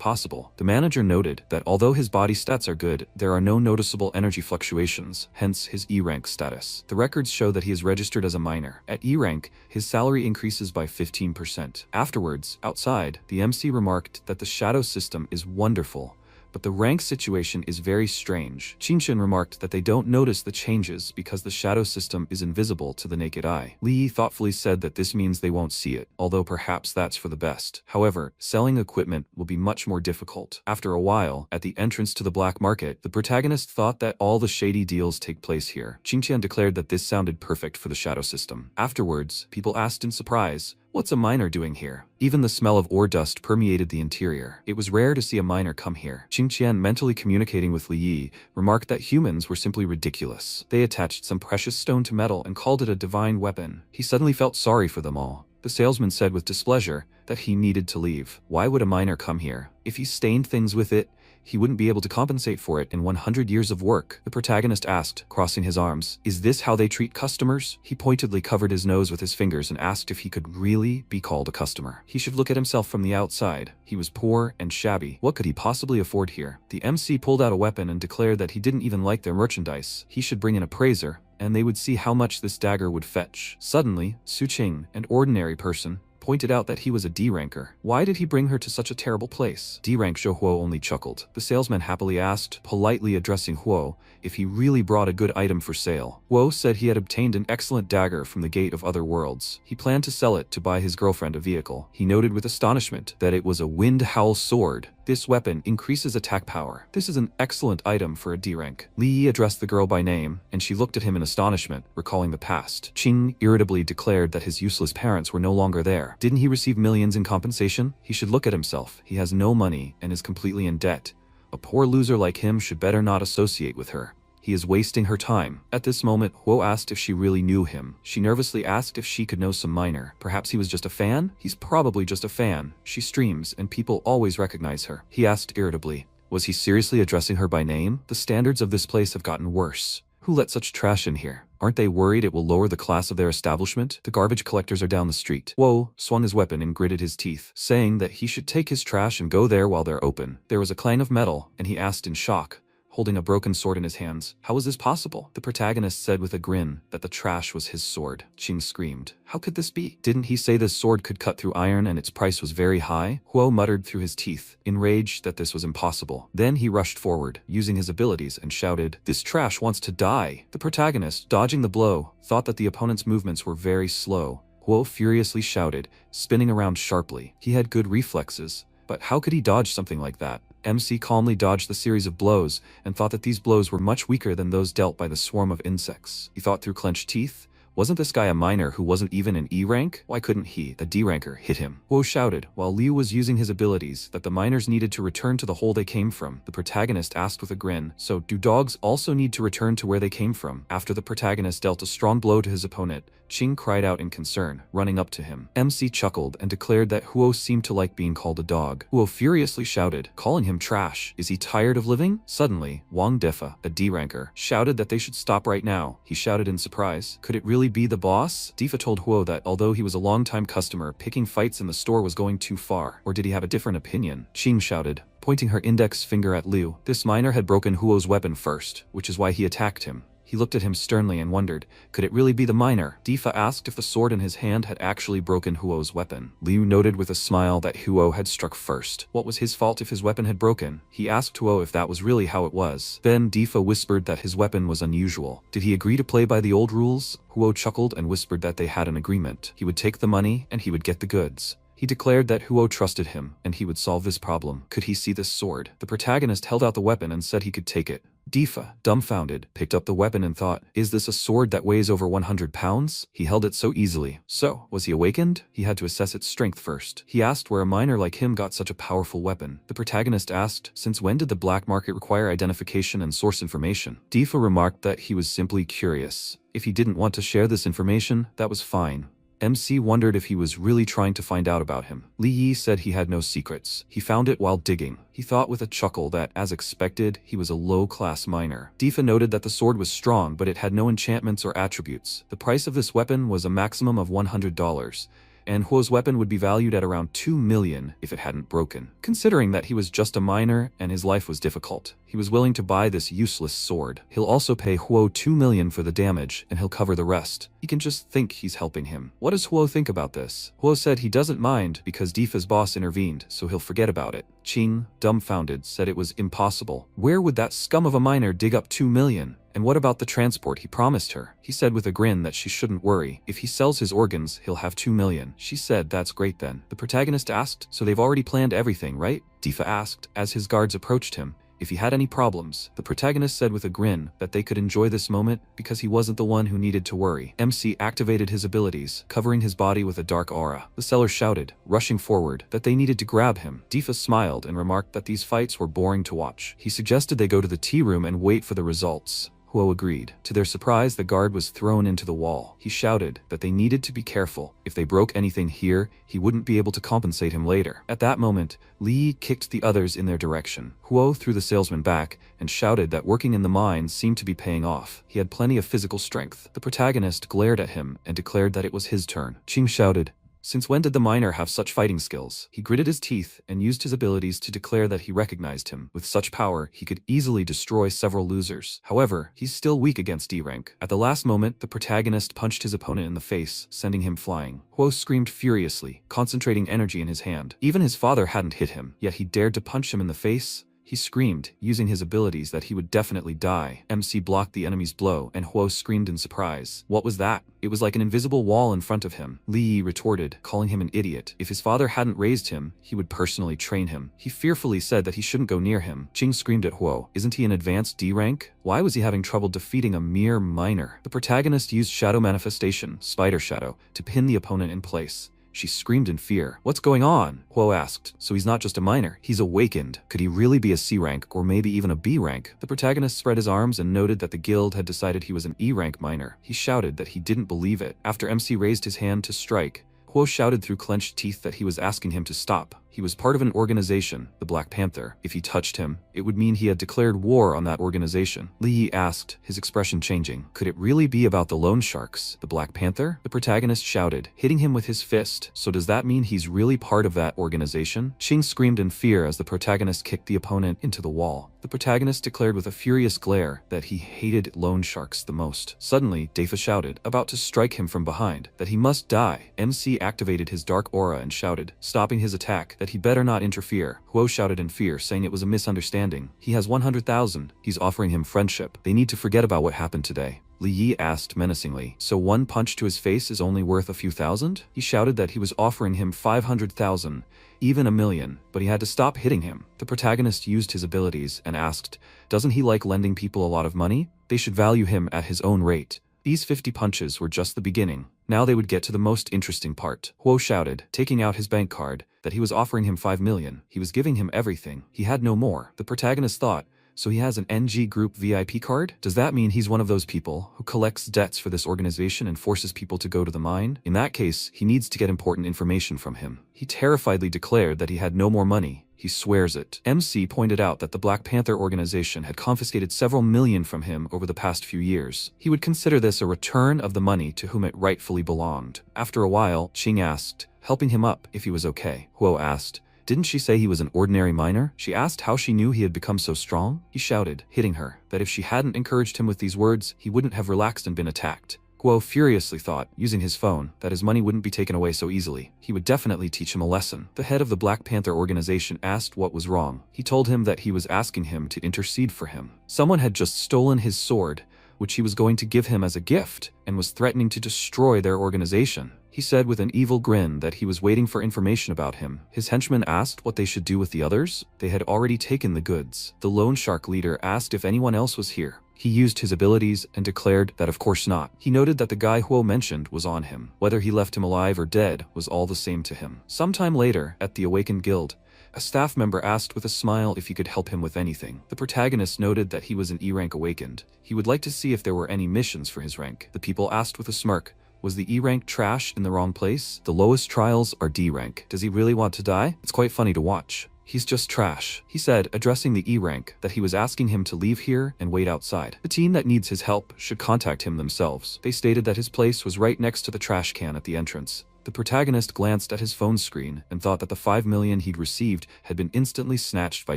possible? The manager noted that although his body stats are good, there are no noticeable energy fluctuations, hence his E-rank status. The records show that he is registered as a miner. At E-rank, his salary increases by 15%. Afterwards, outside, the MC remarked that the shadow system is wonderful, but the rank situation is very strange. Qingchen remarked that they don't notice the changes because the shadow system is invisible to the naked eye. Li Yi thoughtfully said that this means they won't see it, although perhaps that's for the best. However, selling equipment will be much more difficult. After a while, at the entrance to the black market, the protagonist thought that all the shady deals take place here. Qingchen declared that this sounded perfect for the shadow system. Afterwards, people asked in surprise, What's a miner doing here? Even the smell of ore dust permeated the interior. It was rare to see a miner come here. Qingqian, mentally communicating with Li Yi, remarked that humans were simply ridiculous. They attached some precious stone to metal and called it a divine weapon. He suddenly felt sorry for them all. The salesman said with displeasure that he needed to leave. Why would a miner come here? If he stained things with it, he wouldn't be able to compensate for it in 100 years of work. The protagonist asked, crossing his arms, "Is this how they treat customers?" He pointedly covered his nose with his fingers and asked if he could really be called a customer. He should look at himself from the outside. He was poor and shabby. What could he possibly afford here? The MC pulled out a weapon and declared that he didn't even like their merchandise. He should bring an appraiser, and they would see how much this dagger would fetch. Suddenly, Su Qing, an ordinary person, pointed out that he was a D-ranker. Why did he bring her to such a terrible place? D-rank Zhou Huo only chuckled. The salesman happily asked, politely addressing Huo, if he really brought a good item for sale. Huo said he had obtained an excellent dagger from the Gate of Other Worlds. He planned to sell it to buy his girlfriend a vehicle. He noted with astonishment that it was a wind howl sword. This weapon increases attack power. This is an excellent item for a D-rank. Li Yi addressed the girl by name, and she looked at him in astonishment, recalling the past. Qing irritably declared that his useless parents were no longer there. Didn't he receive millions in compensation? He should look at himself. He has no money and is completely in debt. A poor loser like him should better not associate with her. He is wasting her time. At this moment, Huo asked if she really knew him. She nervously asked if she could know some miner. Perhaps he was just a fan? He's probably just a fan. She streams, and people always recognize her. He asked irritably. Was he seriously addressing her by name? The standards of this place have gotten worse. Who let such trash in here? Aren't they worried it will lower the class of their establishment? The garbage collectors are down the street. Huo swung his weapon and gritted his teeth, saying that he should take his trash and go there while they're open. There was a clang of metal, and he asked in shock, holding a broken sword in his hands, "How was this possible?" The protagonist said with a grin that the trash was his sword. Qing screamed, "How could this be? Didn't he say this sword could cut through iron and its price was very high?" Huo muttered through his teeth, enraged that this was impossible. Then he rushed forward, using his abilities, and shouted, "This trash wants to die!" The protagonist, dodging the blow, thought that the opponent's movements were very slow. Huo furiously shouted, spinning around sharply. He had good reflexes, but how could he dodge something like that? MC calmly dodged the series of blows and thought that these blows were much weaker than those dealt by the swarm of insects. He thought through clenched teeth. Wasn't this guy a miner who wasn't even an E rank? Why couldn't he, the D ranker, hit him? Huo shouted, while Liu was using his abilities, that the miners needed to return to the hole they came from. The protagonist asked with a grin, "So, do dogs also need to return to where they came from?" After the protagonist dealt a strong blow to his opponent, Qing cried out in concern, running up to him. MC chuckled and declared that Huo seemed to like being called a dog. Huo furiously shouted, calling him trash. Is he tired of living? Suddenly, Wang Defa, a D-ranker, shouted that they should stop right now. He shouted in surprise. Could it really be the boss? Defa told Huo that although he was a long-time customer, picking fights in the store was going too far. Or did he have a different opinion? Qing shouted, pointing her index finger at Liu. This miner had broken Huo's weapon first, which is why he attacked him. He looked at him sternly and wondered, could it really be the miner? Defa asked if the sword in his hand had actually broken Huo's weapon. Liu noted with a smile that Huo had struck first. What was his fault if his weapon had broken? He asked Huo if that was really how it was. Then Defa whispered that his weapon was unusual. Did he agree to play by the old rules? Huo chuckled and whispered that they had an agreement. He would take the money and he would get the goods. He declared that Huo trusted him, and he would solve this problem. Could he see this sword? The protagonist held out the weapon and said he could take it. Defa, dumbfounded, picked up the weapon and thought, is this a sword that weighs over 100 pounds? He held it so easily. So, was he awakened? He had to assess its strength first. He asked where a miner like him got such a powerful weapon. The protagonist asked, since when did the black market require identification and source information? Defa remarked that he was simply curious. If he didn't want to share this information, that was fine. MC wondered if he was really trying to find out about him. Li Yi said he had no secrets. He found it while digging. He thought with a chuckle that, as expected, he was a low-class miner. Defa noted that the sword was strong, but it had no enchantments or attributes. The price of this weapon was a maximum of $100. And Huo's weapon would be valued at around 2 million if it hadn't broken. Considering that he was just a miner and his life was difficult, he was willing to buy this useless sword. He'll also pay Huo 2 million for the damage, and he'll cover the rest. He can just think he's helping him. What does Huo think about this? Huo said he doesn't mind because Defa's boss intervened, so he'll forget about it. Qing, dumbfounded, said it was impossible. Where would that scum of a miner dig up 2 million? And what about the transport he promised her? He said with a grin that she shouldn't worry. If he sells his organs, he'll have 2 million. She said, that's great then. The protagonist asked, so they've already planned everything, right? Defa asked, as his guards approached him. if he had any problems, the protagonist said with a grin that they could enjoy this moment because he wasn't the one who needed to worry. MC activated his abilities, covering his body with a dark aura. The seller shouted, rushing forward, that they needed to grab him. Difa smiled and remarked that these fights were boring to watch. He suggested they go to the tea room and wait for the results. Huo agreed. To their surprise, the guard was thrown into the wall. He shouted that they needed to be careful. If they broke anything here, he wouldn't be able to compensate him later. At that moment, Li kicked the others in their direction. Huo threw the salesman back and shouted that working in the mines seemed to be paying off. He had plenty of physical strength. The protagonist glared at him and declared that it was his turn. Qing shouted, "Since when did the miner have such fighting skills?" He gritted his teeth and used his abilities to declare that he recognized him. With such power, he could easily destroy several losers. However, he's still weak against D rank. At the last moment, the protagonist punched his opponent in the face, sending him flying. Huo screamed furiously, concentrating energy in his hand. Even his father hadn't hit him, yet he dared to punch him in the face. He screamed, using his abilities, that he would definitely die. MC blocked the enemy's blow, and Huo screamed in surprise. What was that? It was like an invisible wall in front of him. Li retorted, calling him an idiot. If his father hadn't raised him, he would personally train him. He fearfully said that he shouldn't go near him. Qing screamed at Huo, "Isn't he an advanced D rank? Why was he having trouble defeating a mere minor?" The protagonist used shadow manifestation, Spider Shadow, to pin the opponent in place. She screamed in fear. "What's going on?" Huo asked. "So he's not just a minor, he's awakened. Could he really be a C rank or maybe even a B rank?" The protagonist spread his arms and noted that the guild had decided he was an E rank minor. He shouted that he didn't believe it. After MC raised his hand to strike, Huo shouted through clenched teeth that he was asking him to stop. He was part of an organization, the Black Panther. If he touched him, it would mean he had declared war on that organization. Li asked, his expression changing. Could it really be about the loan sharks, the Black Panther? The protagonist shouted, hitting him with his fist. So does that mean he's really part of that organization? Qing screamed in fear as the protagonist kicked the opponent into the wall. The protagonist declared with a furious glare that he hated loan sharks the most. Suddenly, Dafa shouted, about to strike him from behind, that he must die. MC activated his dark aura and shouted, stopping his attack, that he better not interfere. Huo shouted in fear, saying it was a misunderstanding. He has 100,000. He's offering him friendship. They need to forget about what happened today. Li Yi asked menacingly, so one punch to his face is only worth a few thousand? He shouted that he was offering him 500,000, even a million, but he had to stop hitting him. The protagonist used his abilities and asked, doesn't he like lending people a lot of money? They should value him at his own rate. These 50 punches were just the beginning. Now they would get to the most interesting part. Huo shouted, taking out his bank card, that he was offering him 5 million. He was giving him everything. He had no more. The protagonist thought, so he has an NG Group VIP card? Does that mean he's one of those people who collects debts for this organization and forces people to go to the mine? In that case, he needs to get important information from him. He terrifiedly declared that he had no more money. He swears it. MC pointed out that the Black Panther organization had confiscated several million from him over the past few years. He would consider this a return of the money to whom it rightfully belonged. After a while, Qing asked, helping him up, if he was okay. Huo asked, didn't she say he was an ordinary miner? She asked how she knew he had become so strong. He shouted, hitting her, that if she hadn't encouraged him with these words, he wouldn't have relaxed and been attacked. Guo furiously thought, using his phone, that his money wouldn't be taken away so easily. He would definitely teach him a lesson. The head of the Black Panther organization asked what was wrong. He told him that he was asking him to intercede for him. Someone had just stolen his sword, which he was going to give him as a gift, and was threatening to destroy their organization. He said with an evil grin that he was waiting for information about him. His henchmen asked what they should do with the others. They had already taken the goods. The loan shark leader asked if anyone else was here. He used his abilities and declared that of course not. He noted that the guy Huo mentioned was on him. Whether he left him alive or dead was all the same to him. Sometime later, at the Awakened Guild, a staff member asked with a smile if he could help him with anything. The protagonist noted that he was an E-rank awakened. He would like to see if there were any missions for his rank. The people asked with a smirk, was the E-rank trash in the wrong place? The lowest trials are D-rank. Does he really want to die? It's quite funny to watch. He's just trash. He said, addressing the E-rank, that he was asking him to leave here and wait outside. The team that needs his help should contact him themselves. They stated that his place was right next to the trash can at the entrance. The protagonist glanced at his phone screen and thought that the 5 million he'd received had been instantly snatched by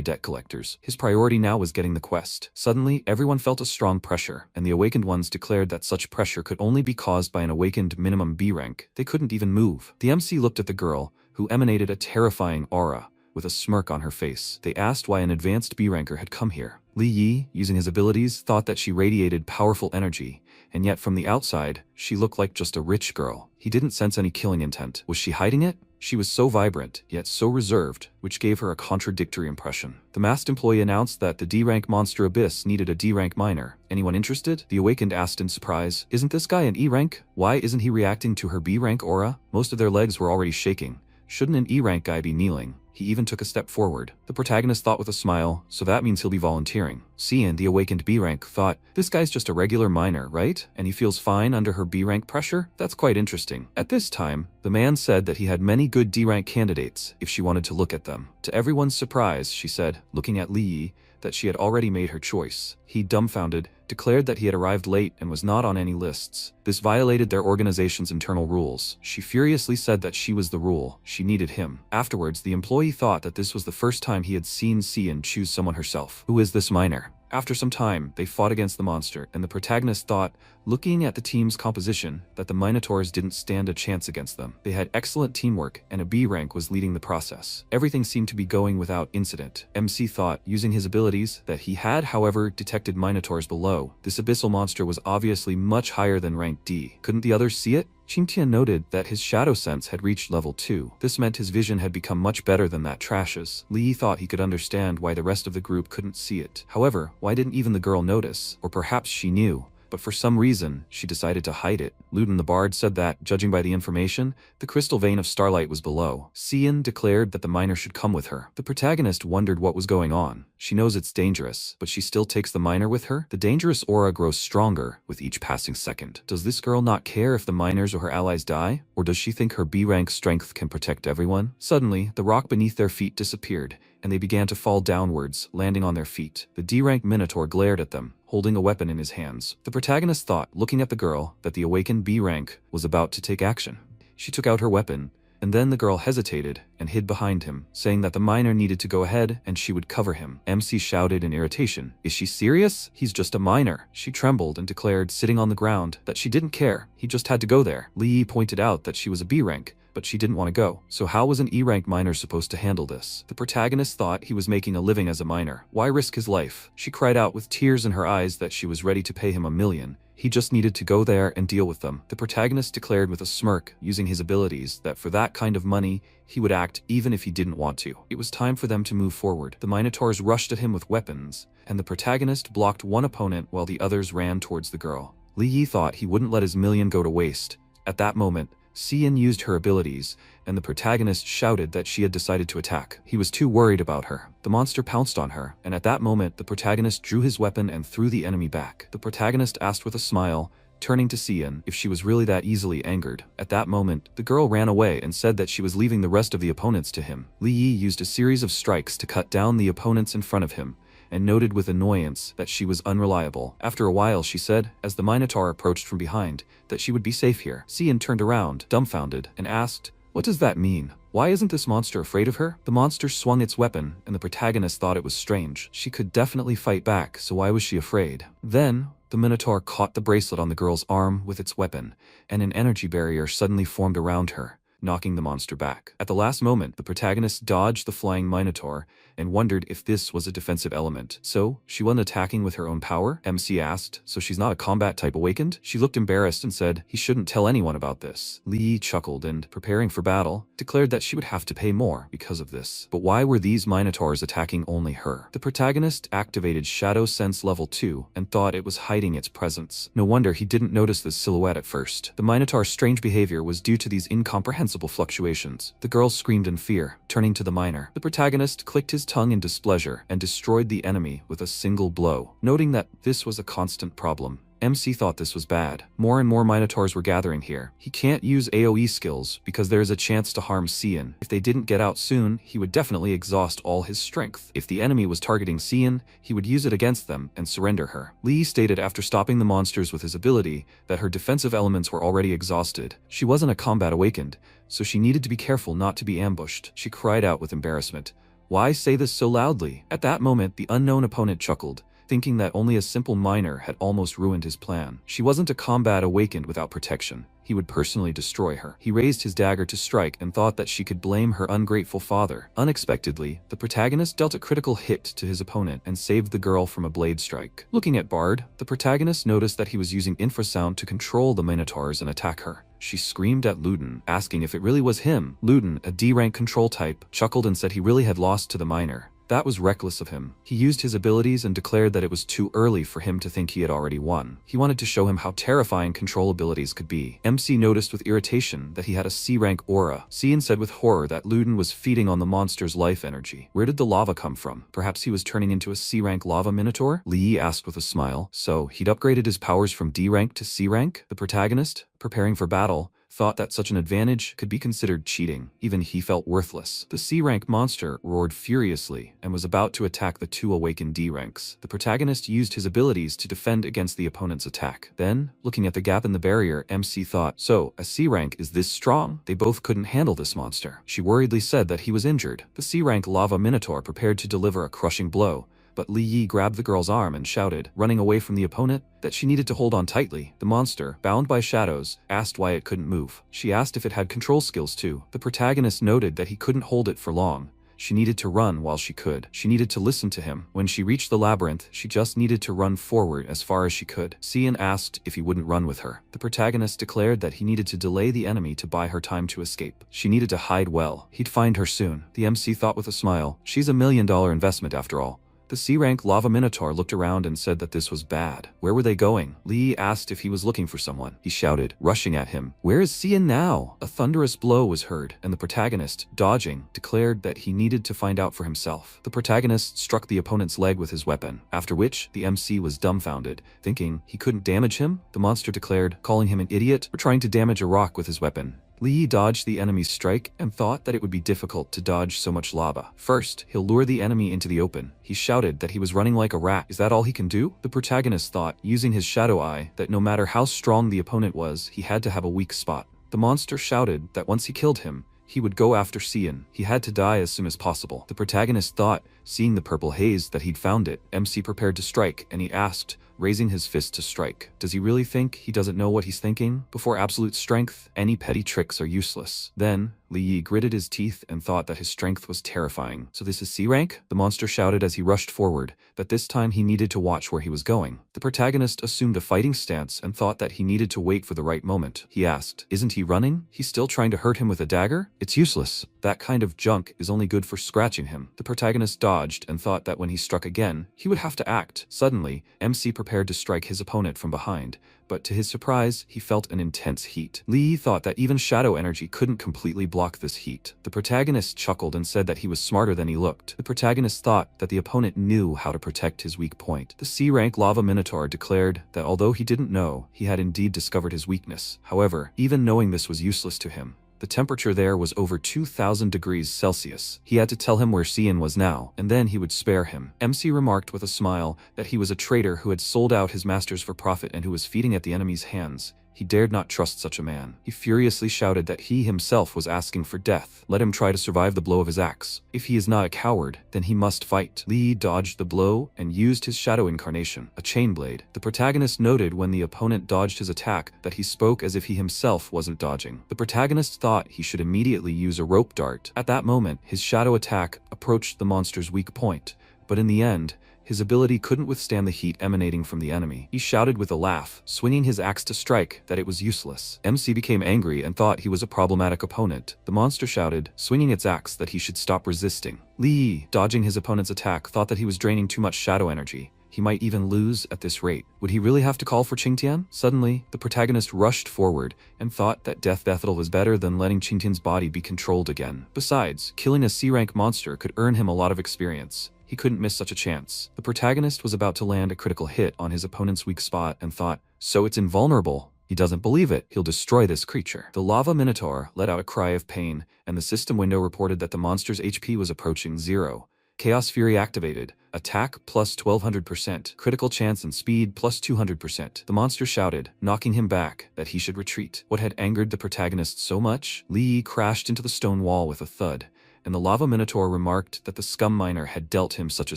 debt collectors. His priority now was getting the quest. Suddenly, everyone felt a strong pressure, and the awakened ones declared that such pressure could only be caused by an awakened minimum B rank. They couldn't even move. The MC looked at the girl, who emanated a terrifying aura, with a smirk on her face. They asked why an advanced B ranker had come here. Li Yi, using his abilities, thought that she radiated powerful energy, and yet from the outside, she looked like just a rich girl. He didn't sense any killing intent. Was she hiding it? She was so vibrant, yet so reserved, which gave her a contradictory impression. The masked employee announced that the D-rank monster Abyss needed a D-rank miner. Anyone interested? The awakened asked in surprise. Isn't this guy an E-rank? Why isn't he reacting to her B-rank aura? Most of their legs were already shaking. Shouldn't an E-rank guy be kneeling? He even took a step forward. The protagonist thought with a smile, so that means he'll be volunteering. Cian, the awakened B-rank, thought, this guy's just a regular miner, right? And he feels fine under her B-rank pressure? That's quite interesting. At this time, the man said that he had many good D-rank candidates if she wanted to look at them. To everyone's surprise, she said, looking at Li Yi, that she had already made her choice. He, dumbfounded, declared that he had arrived late and was not on any lists. This violated their organization's internal rules. She furiously said that she was the rule. She needed him. Afterwards, the employee thought that this was the first time he had seen Cian choose someone herself. Who is this miner? After some time, they fought against the monster, and the protagonist thought, looking at the team's composition, that the Minotaurs didn't stand a chance against them. They had excellent teamwork, and a B rank was leading the process. Everything seemed to be going without incident. MC thought, using his abilities, that he had, however, detected Minotaurs below. This abyssal monster was obviously much higher than rank D. Couldn't the others see it? Qingtian noted that his shadow sense had reached level 2. This meant his vision had become much better than that trash's. Li thought he could understand why the rest of the group couldn't see it. However, why didn't even the girl notice? Or perhaps she knew, but for some reason, she decided to hide it. Luden the Bard said that, judging by the information, the crystal vein of starlight was below. Cian declared that the miner should come with her. The protagonist wondered what was going on. She knows it's dangerous, but she still takes the miner with her? The dangerous aura grows stronger with each passing second. Does this girl not care if the miners or her allies die? Or does she think her B-rank strength can protect everyone? Suddenly, the rock beneath their feet disappeared, and they began to fall downwards, landing on their feet. The D-rank Minotaur glared at them, holding a weapon in his hands. The protagonist thought, looking at the girl, that the awakened B-rank was about to take action. She took out her weapon, and then the girl hesitated and hid behind him, saying that the miner needed to go ahead and she would cover him. MC shouted in irritation, "Is she serious? He's just a miner." She trembled and declared, sitting on the ground, that she didn't care. He just had to go there. Li pointed out that she was a B-rank, but she didn't want to go. So how was an E-rank miner supposed to handle this? The protagonist thought he was making a living as a miner. Why risk his life? She cried out with tears in her eyes that she was ready to pay him $1 million. He just needed to go there and deal with them. The protagonist declared with a smirk, using his abilities, that for that kind of money, he would act even if he didn't want to. It was time for them to move forward. The Minotaurs rushed at him with weapons, and the protagonist blocked one opponent while the others ran towards the girl. Li Yi thought he wouldn't let his $1 million go to waste. At that moment, Cian used her abilities, and the protagonist shouted that she had decided to attack. He was too worried about her. The monster pounced on her, and at that moment, the protagonist drew his weapon and threw the enemy back. The protagonist asked with a smile, turning to Cian, if she was really that easily angered. At that moment, the girl ran away and said that she was leaving the rest of the opponents to him. Li Yi used a series of strikes to cut down the opponents in front of him, and noted with annoyance that she was unreliable. After a while, she said, as the Minotaur approached from behind, that she would be safe here. Cian turned around, dumbfounded, and asked, "What does that mean? Why isn't this monster afraid of her?" The monster swung its weapon, and the protagonist thought it was strange. She could definitely fight back, so why was she afraid? Then, the Minotaur caught the bracelet on the girl's arm with its weapon, and an energy barrier suddenly formed around her, knocking the monster back. At the last moment, the protagonist dodged the flying Minotaur and wondered if this was a defensive element. So, she wasn't attacking with her own power? MC asked, so she's not a combat type awakened? She looked embarrassed and said, he shouldn't tell anyone about this. Li chuckled and, preparing for battle, declared that she would have to pay more because of this. But why were these Minotaurs attacking only her? The protagonist activated Shadow Sense level 2 and thought it was hiding its presence. No wonder he didn't notice this silhouette at first. The Minotaur's strange behavior was due to these incomprehensible fluctuations. The girl screamed in fear, turning to the miner. The protagonist clicked his tongue in displeasure and destroyed the enemy with a single blow. Noting that this was a constant problem, MC thought this was bad. More and more Minotaurs were gathering here. He can't use AoE skills because there is a chance to harm Cian. If they didn't get out soon, he would definitely exhaust all his strength. If the enemy was targeting Cian, he would use it against them and surrender her. Li stated after stopping the monsters with his ability that her defensive elements were already exhausted. She wasn't a combat awakened, so she needed to be careful not to be ambushed. She cried out with embarrassment, "Why say this so loudly?" At that moment, the unknown opponent chuckled, thinking that only a simple miner had almost ruined his plan. She wasn't a combat awakened without protection. He would personally destroy her. He raised his dagger to strike and thought that she could blame her ungrateful father. Unexpectedly, the protagonist dealt a critical hit to his opponent and saved the girl from a blade strike. Looking at Bard, the protagonist noticed that he was using infrasound to control the minotaurs and attack her. She screamed at Luden, asking if it really was him. Luden, a D-rank control type, chuckled and said he really had lost to the miner. That was reckless of him. He used his abilities and declared that it was too early for him to think he had already won. He wanted to show him how terrifying control abilities could be. MC noticed with irritation that he had a C-rank aura. Cian said with horror that Luden was feeding on the monster's life energy. Where did the lava come from? Perhaps he was turning into a C-rank lava minotaur? Lee asked with a smile. So, he'd upgraded his powers from D-rank to C-rank? The protagonist, preparing for battle, thought that such an advantage could be considered cheating. Even he felt worthless. The C-rank monster roared furiously and was about to attack the two awakened D-ranks. The protagonist used his abilities to defend against the opponent's attack. Then, looking at the gap in the barrier, MC thought, so, a C-rank is this strong? They both couldn't handle this monster. She worriedly said that he was injured. The C-rank lava minotaur prepared to deliver a crushing blow, but Li Yi grabbed the girl's arm and shouted, running away from the opponent, that she needed to hold on tightly. The monster, bound by shadows, asked why it couldn't move. She asked if it had control skills too. The protagonist noted that he couldn't hold it for long. She needed to run while she could. She needed to listen to him. When she reached the labyrinth, she just needed to run forward as far as she could. Cian asked if he wouldn't run with her. The protagonist declared that he needed to delay the enemy to buy her time to escape. She needed to hide well. He'd find her soon. The MC thought with a smile, she's $1 million investment after all. The C-rank lava minotaur looked around and said that this was bad. Where were they going? Lee asked if he was looking for someone. He shouted, rushing at him, where is Cian now? A thunderous blow was heard, and the protagonist, dodging, declared that he needed to find out for himself. The protagonist struck the opponent's leg with his weapon, after which the MC was dumbfounded, thinking he couldn't damage him. The monster declared, calling him an idiot for trying to damage a rock with his weapon. Lee dodged the enemy's strike and thought that it would be difficult to dodge so much lava. First, he'll lure the enemy into the open. He shouted that he was running like a rat. Is that all he can do? The protagonist thought, using his shadow eye, that no matter how strong the opponent was, he had to have a weak spot. The monster shouted that once he killed him, he would go after Cian. He had to die as soon as possible. The protagonist thought, seeing the purple haze, that he'd found it. MC prepared to strike, and he asked, raising his fist to strike, does he really think he doesn't know what he's thinking? Before absolute strength, any petty tricks are useless. Then, Li Yi gritted his teeth and thought that his strength was terrifying. So this is C-rank? The monster shouted as he rushed forward, but this time he needed to watch where he was going. The protagonist assumed a fighting stance and thought that he needed to wait for the right moment. He asked, isn't he running? He's still trying to hurt him with a dagger? It's useless. That kind of junk is only good for scratching him. The protagonist dodged and thought that when he struck again, he would have to act. Suddenly, MC prepared to strike his opponent from behind, but to his surprise, he felt an intense heat. Lee thought that even shadow energy couldn't completely block this heat. The protagonist chuckled and said that he was smarter than he looked. The protagonist thought that the opponent knew how to protect his weak point. The C-rank lava minotaur declared that although he didn't know, he had indeed discovered his weakness. However, even knowing this was useless to him. The temperature there was over 2,000 degrees Celsius. He had to tell him where Cian was now, and then he would spare him. MC remarked with a smile that he was a traitor who had sold out his masters for profit and who was feeding at the enemy's hands. He dared not trust such a man. He furiously shouted that he himself was asking for death. Let him try to survive the blow of his axe. If he is not a coward, then he must fight. Lee dodged the blow and used his shadow incarnation, a chain blade. The protagonist noted when the opponent dodged his attack that he spoke as if he himself wasn't dodging. The protagonist thought he should immediately use a rope dart. At that moment, his shadow attack approached the monster's weak point, but in the end, his ability couldn't withstand the heat emanating from the enemy. He shouted with a laugh, swinging his axe to strike, that it was useless. MC became angry and thought he was a problematic opponent. The monster shouted, swinging its axe, that he should stop resisting. Lee, dodging his opponent's attack, thought that he was draining too much shadow energy. He might even lose at this rate. Would he really have to call for Qingtian? Suddenly, the protagonist rushed forward and thought that death battle was better than letting Qingtian's body be controlled again. Besides, killing a C-rank monster could earn him a lot of experience. He couldn't miss such a chance. The protagonist was about to land a critical hit on his opponent's weak spot and thought, so it's invulnerable. He doesn't believe it. He'll destroy this creature. The lava minotaur let out a cry of pain, and the system window reported that the monster's HP was approaching 0. Chaos Fury activated. Attack plus 1200%. Critical chance and speed plus 200%. The monster shouted, knocking him back, that he should retreat. What had angered the protagonist so much? Lee crashed into the stone wall with a thud, and the lava minotaur remarked that the scum miner had dealt him such a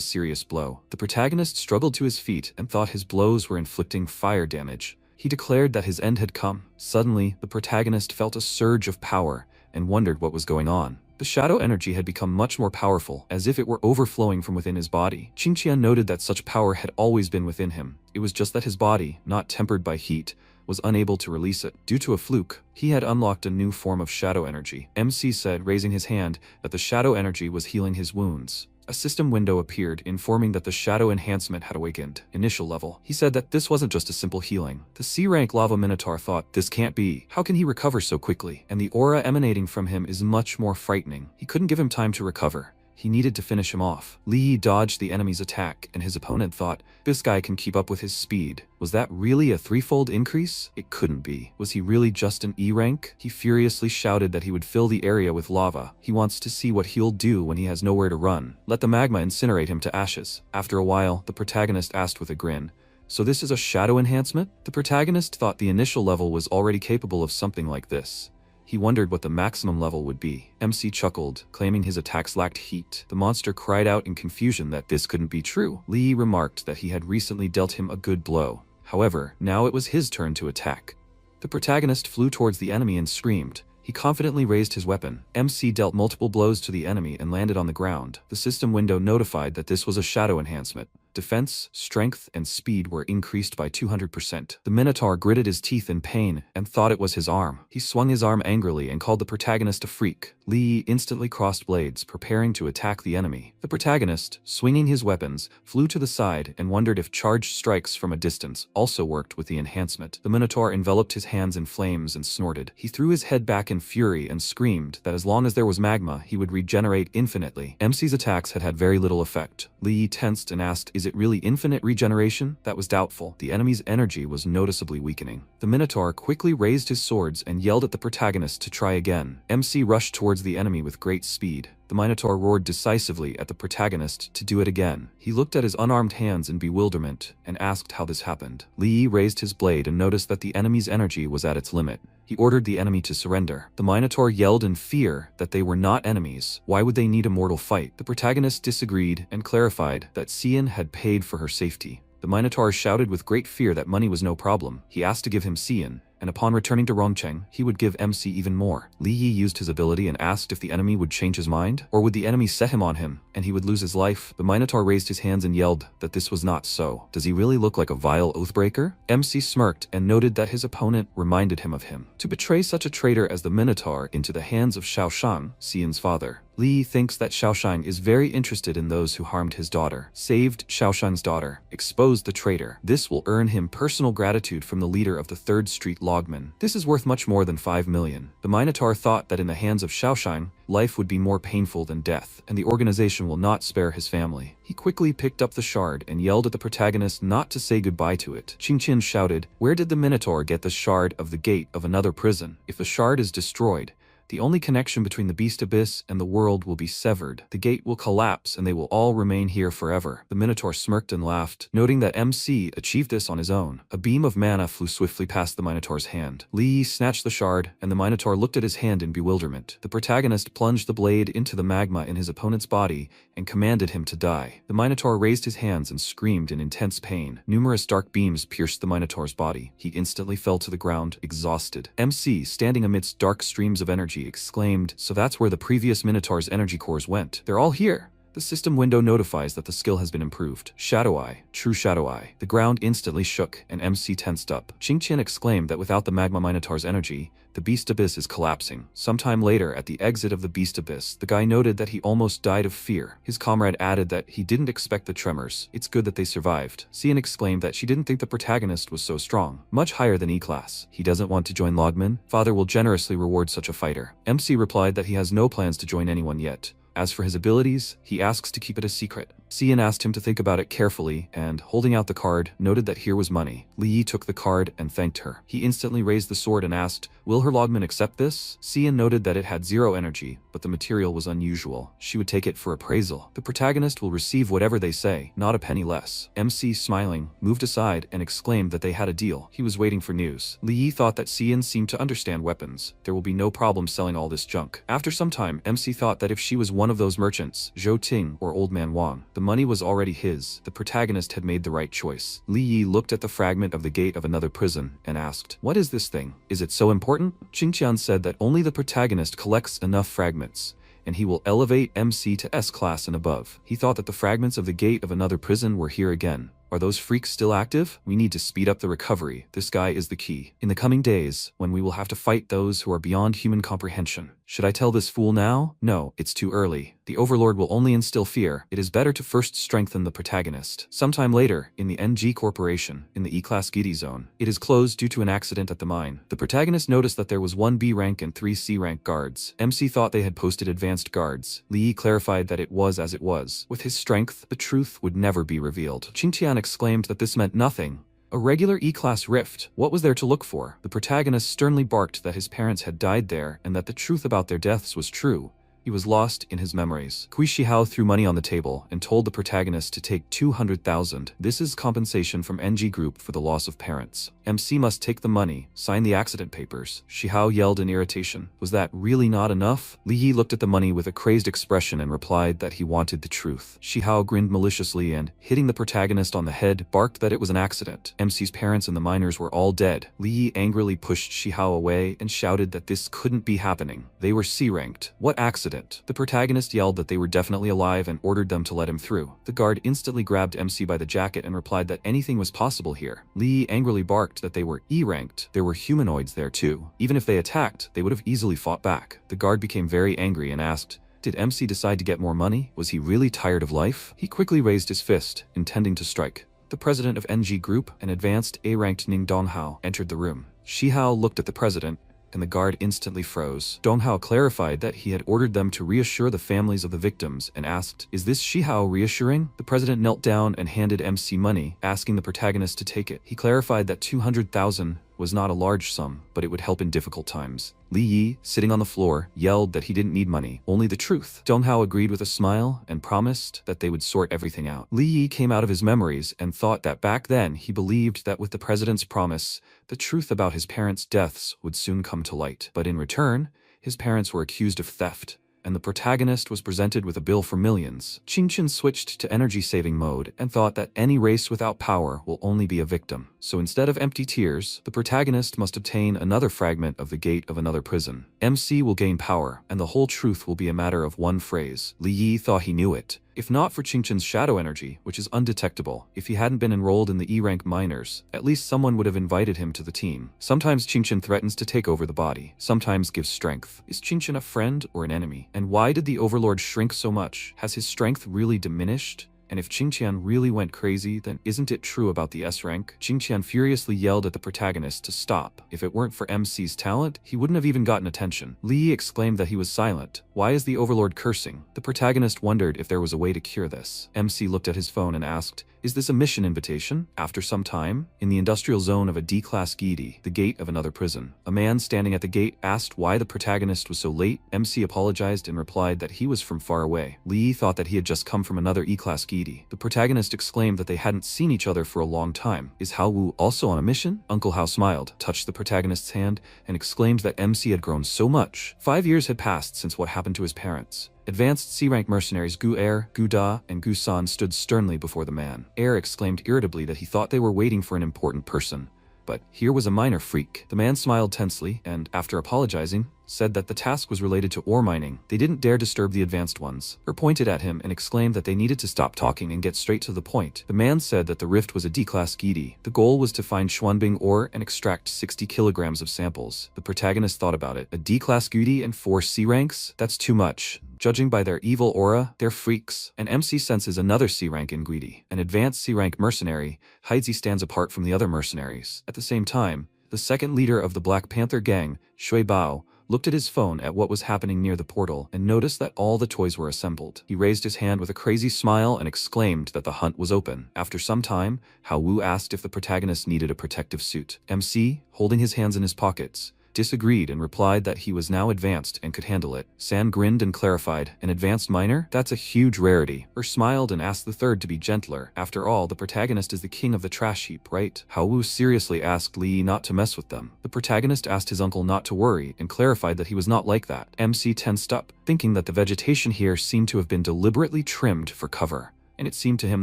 serious blow. The protagonist struggled to his feet and thought his blows were inflicting fire damage. He declared that his end had come. Suddenly, the protagonist felt a surge of power and wondered what was going on. The shadow energy had become much more powerful, as if it were overflowing from within his body. Qingqian noted that such power had always been within him. It was just that his body, not tempered by heat, was unable to release it. Due to a fluke, he had unlocked a new form of shadow energy. MC said, raising his hand, that the shadow energy was healing his wounds. A system window appeared, informing that the shadow enhancement had awakened. Initial level. He said that this wasn't just a simple healing. The C-rank lava minotaur thought, this can't be. How can he recover so quickly? And the aura emanating from him is much more frightening. He couldn't give him time to recover. He needed to finish him off. Li dodged the enemy's attack, and his opponent thought, this guy can keep up with his speed. Was that really a threefold increase? It couldn't be. Was he really just an E rank? He furiously shouted that he would fill the area with lava. He wants to see what he'll do when he has nowhere to run. Let the magma incinerate him to ashes. After a while, the protagonist asked with a grin, so this is a shadow enhancement? The protagonist thought the initial level was already capable of something like this. He wondered what the maximum level would be. MC chuckled, claiming his attacks lacked heat. The monster cried out in confusion that this couldn't be true. Li remarked that he had recently dealt him a good blow. However, now it was his turn to attack. The protagonist flew towards the enemy and screamed. He confidently raised his weapon. MC dealt multiple blows to the enemy and landed on the ground. The system window notified that this was a shadow enhancement. Defense, strength, and speed were increased by 200%. The Minotaur gritted his teeth in pain and thought it was his arm. He swung his arm angrily and called the protagonist a freak. Li instantly crossed blades, preparing to attack the enemy. The protagonist, swinging his weapons, flew to the side and wondered if charged strikes from a distance also worked with the enhancement. The Minotaur enveloped his hands in flames and snorted. He threw his head back in fury and screamed that as long as there was magma, he would regenerate infinitely. MC's attacks had very little effect. Li tensed and asked, is it really infinite regeneration? That was doubtful. The enemy's energy was noticeably weakening. The Minotaur quickly raised his swords and yelled at the protagonist to try again. MC rushed towards the enemy with great speed. The Minotaur roared decisively at the protagonist to do it again. He looked at his unarmed hands in bewilderment and asked how this happened. Li raised his blade and noticed that the enemy's energy was at its limit. He ordered the enemy to surrender. The Minotaur yelled in fear that they were not enemies. Why would they need a mortal fight? The protagonist disagreed and clarified that Xian had paid for her safety. The Minotaur shouted with great fear that money was no problem. He asked to give him Xian, and upon returning to Rongcheng, he would give MC even more. Li Yi used his ability and asked if the enemy would change his mind, or would the enemy set him on him, and he would lose his life. The Minotaur raised his hands and yelled that this was not so. Does he really look like a vile oathbreaker? MC smirked and noted that his opponent reminded him of him. To betray such a traitor as the Minotaur into the hands of Xiaoshang, Xian's father, Li thinks that Xiaoshang is very interested in those who harmed his daughter, saved Xiaoshang's daughter, exposed the traitor. This will earn him personal gratitude from the leader of the 3rd Street Logmen. This is worth much more than 5 million. The Minotaur thought that in the hands of Xiaoshang, life would be more painful than death, and the organization will not spare his family. He quickly picked up the shard and yelled at the protagonist not to say goodbye to it. Qingqian shouted, where did the Minotaur get the shard of the gate of another prison? If the shard is destroyed, the only connection between the Beast Abyss and the world will be severed. The gate will collapse and they will all remain here forever. The Minotaur smirked and laughed, noting that MC achieved this on his own. A beam of mana flew swiftly past the Minotaur's hand. Li snatched the shard, and the Minotaur looked at his hand in bewilderment. The protagonist plunged the blade into the magma in his opponent's body and commanded him to die. The Minotaur raised his hands and screamed in intense pain. Numerous dark beams pierced the Minotaur's body. He instantly fell to the ground, exhausted. MC, standing amidst dark streams of energy, exclaimed, so that's where the previous Minotaur's energy cores went. They're all here. The system window notifies that the skill has been improved. Shadow Eye, true Shadow Eye. The ground instantly shook and MC tensed up. Qingqian exclaimed that without the Magma Minotaur's energy, the Beast Abyss is collapsing. Sometime later, at the exit of the Beast Abyss, the guy noted that he almost died of fear. His comrade added that he didn't expect the tremors. It's good that they survived. Xian exclaimed that she didn't think the protagonist was so strong. Much higher than E-class. He doesn't want to join Logman. Father will generously reward such a fighter. MC replied that he has no plans to join anyone yet. As for his abilities, he asks to keep it a secret. Xian asked him to think about it carefully and, holding out the card, noted that here was money. Li Yi took the card and thanked her. He instantly raised the sword and asked, "Will her logman accept this?" Xian noted that it had 0 energy, but the material was unusual. She would take it for appraisal. The protagonist will receive whatever they say, not a penny less. MC, smiling, moved aside and exclaimed that they had a deal. He was waiting for news. Li Yi thought that Xian seemed to understand weapons. There will be no problem selling all this junk. After some time, MC thought that if she was one of those merchants, Zhou Ting or Old Man Wang, the money was already his. The protagonist had made the right choice. Li Yi looked at the fragment of the gate of another prison and asked, "What is this thing? Is it so important?" Qingqian said that only the protagonist collects enough fragments, and he will elevate MC to S class and above. He thought that the fragments of the gate of another prison were here again. Are those freaks still active? We need to speed up the recovery. This guy is the key. In the coming days, when we will have to fight those who are beyond human comprehension. Should I tell this fool now? No, it's too early. The Overlord will only instill fear. It is better to first strengthen the protagonist. Sometime later, in the NG Corporation, in the E-Class Giddy Zone, it is closed due to an accident at the mine. The protagonist noticed that there was 1 B rank and 3 C rank guards. MC thought they had posted advanced guards. Li Yi clarified that it was as it was. With his strength, the truth would never be revealed. Qingqian exclaimed that this meant nothing. A regular E-Class rift. What was there to look for? The protagonist sternly barked that his parents had died there and that the truth about their deaths was true. He was lost in his memories. Kui Shihao threw money on the table and told the protagonist to take 200,000. This is compensation from NG Group for the loss of parents. MC must take the money, sign the accident papers. Shihao yelled in irritation. Was that really not enough? Li Yi looked at the money with a crazed expression and replied that he wanted the truth. Shihao grinned maliciously and, hitting the protagonist on the head, barked that it was an accident. MC's parents and the miners were all dead. Li Yi angrily pushed Shihao away and shouted that this couldn't be happening. They were C-ranked. What accident? The protagonist yelled that they were definitely alive and ordered them to let him through. The guard instantly grabbed MC by the jacket and replied that anything was possible here. Li Yi angrily barked that they were E-ranked. There were humanoids there too. Even if they attacked, they would have easily fought back. The guard became very angry and asked, "Did MC decide to get more money? Was he really tired of life?" He quickly raised his fist, intending to strike. The president of NG Group, an advanced A-ranked Ning Donghao, entered the room. Shihao looked at the president, and the guard instantly froze. Donghao clarified that he had ordered them to reassure the families of the victims and asked, "Is this Shihao reassuring?" The president knelt down and handed MC money, asking the protagonist to take it. He clarified that 200,000 was not a large sum, but it would help in difficult times. Li Yi, sitting on the floor, yelled that he didn't need money, only the truth. Donghao agreed with a smile and promised that they would sort everything out. Li Yi came out of his memories and thought that back then he believed that with the president's promise, the truth about his parents' deaths would soon come to light. But in return, his parents were accused of theft, and the protagonist was presented with a bill for millions. Qingqian switched to energy-saving mode and thought that any race without power will only be a victim. So instead of empty tears, the protagonist must obtain another fragment of the gate of another prison. MC will gain power, and the whole truth will be a matter of one phrase. Li Yi thought he knew it. If not for Qingqian's shadow energy, which is undetectable, if he hadn't been enrolled in the E-rank miners, at least someone would have invited him to the team. Sometimes Qingqian threatens to take over the body, sometimes gives strength. Is Qingqian a friend or an enemy? And why did the Overlord shrink so much? Has his strength really diminished? And if Qingqian really went crazy, then isn't it true about the S-rank? Qingqian furiously yelled at the protagonist to stop. If it weren't for MC's talent, he wouldn't have even gotten attention. Li Yi exclaimed that he was silent. Why is the Overlord cursing? The protagonist wondered if there was a way to cure this. MC looked at his phone and asked, "Is this a mission invitation?" After some time, in the industrial zone of a D-class Gidi, the gate of another prison, a man standing at the gate asked why the protagonist was so late. MC apologized and replied that he was from far away. Li Yi thought that he had just come from another E-class Gidi. The protagonist exclaimed that they hadn't seen each other for a long time. Is Hao Wu also on a mission? Uncle Hao smiled, touched the protagonist's hand, and exclaimed that MC had grown so much. 5 years had passed since what happened to his parents. Advanced C-rank mercenaries Gu Er, Gu Da, and Gu San stood sternly before the man. Er exclaimed irritably that he thought they were waiting for an important person. But here was a minor freak. The man smiled tensely and, after apologizing, said that the task was related to ore mining. They didn't dare disturb the advanced ones. Er pointed at him and exclaimed that they needed to stop talking and get straight to the point. The man said that the rift was a D-class Gidi. The goal was to find Xuanbing ore and extract 60 kilograms of samples. The protagonist thought about it. A D-class Gidi and 4 C ranks? That's too much. Judging by their evil aura, they're freaks. And MC senses another C-rank in Guidi. An advanced C-rank mercenary, Heizi stands apart from the other mercenaries. At the same time, the second leader of the Black Panther gang, Shui Bao, looked at his phone at what was happening near the portal, and noticed that all the toys were assembled. He raised his hand with a crazy smile and exclaimed that the hunt was open. After some time, Hao Wu asked if the protagonist needed a protective suit. MC, holding his hands in his pockets, disagreed and replied that he was now advanced and could handle it. San grinned and clarified, "An advanced minor? That's a huge rarity." Er smiled and asked the third to be gentler. After all, the protagonist is the king of the trash heap, right? Hao Wu seriously asked Li not to mess with them. The protagonist asked his uncle not to worry and clarified that he was not like that. MC tensed up, thinking that the vegetation here seemed to have been deliberately trimmed for cover, and it seemed to him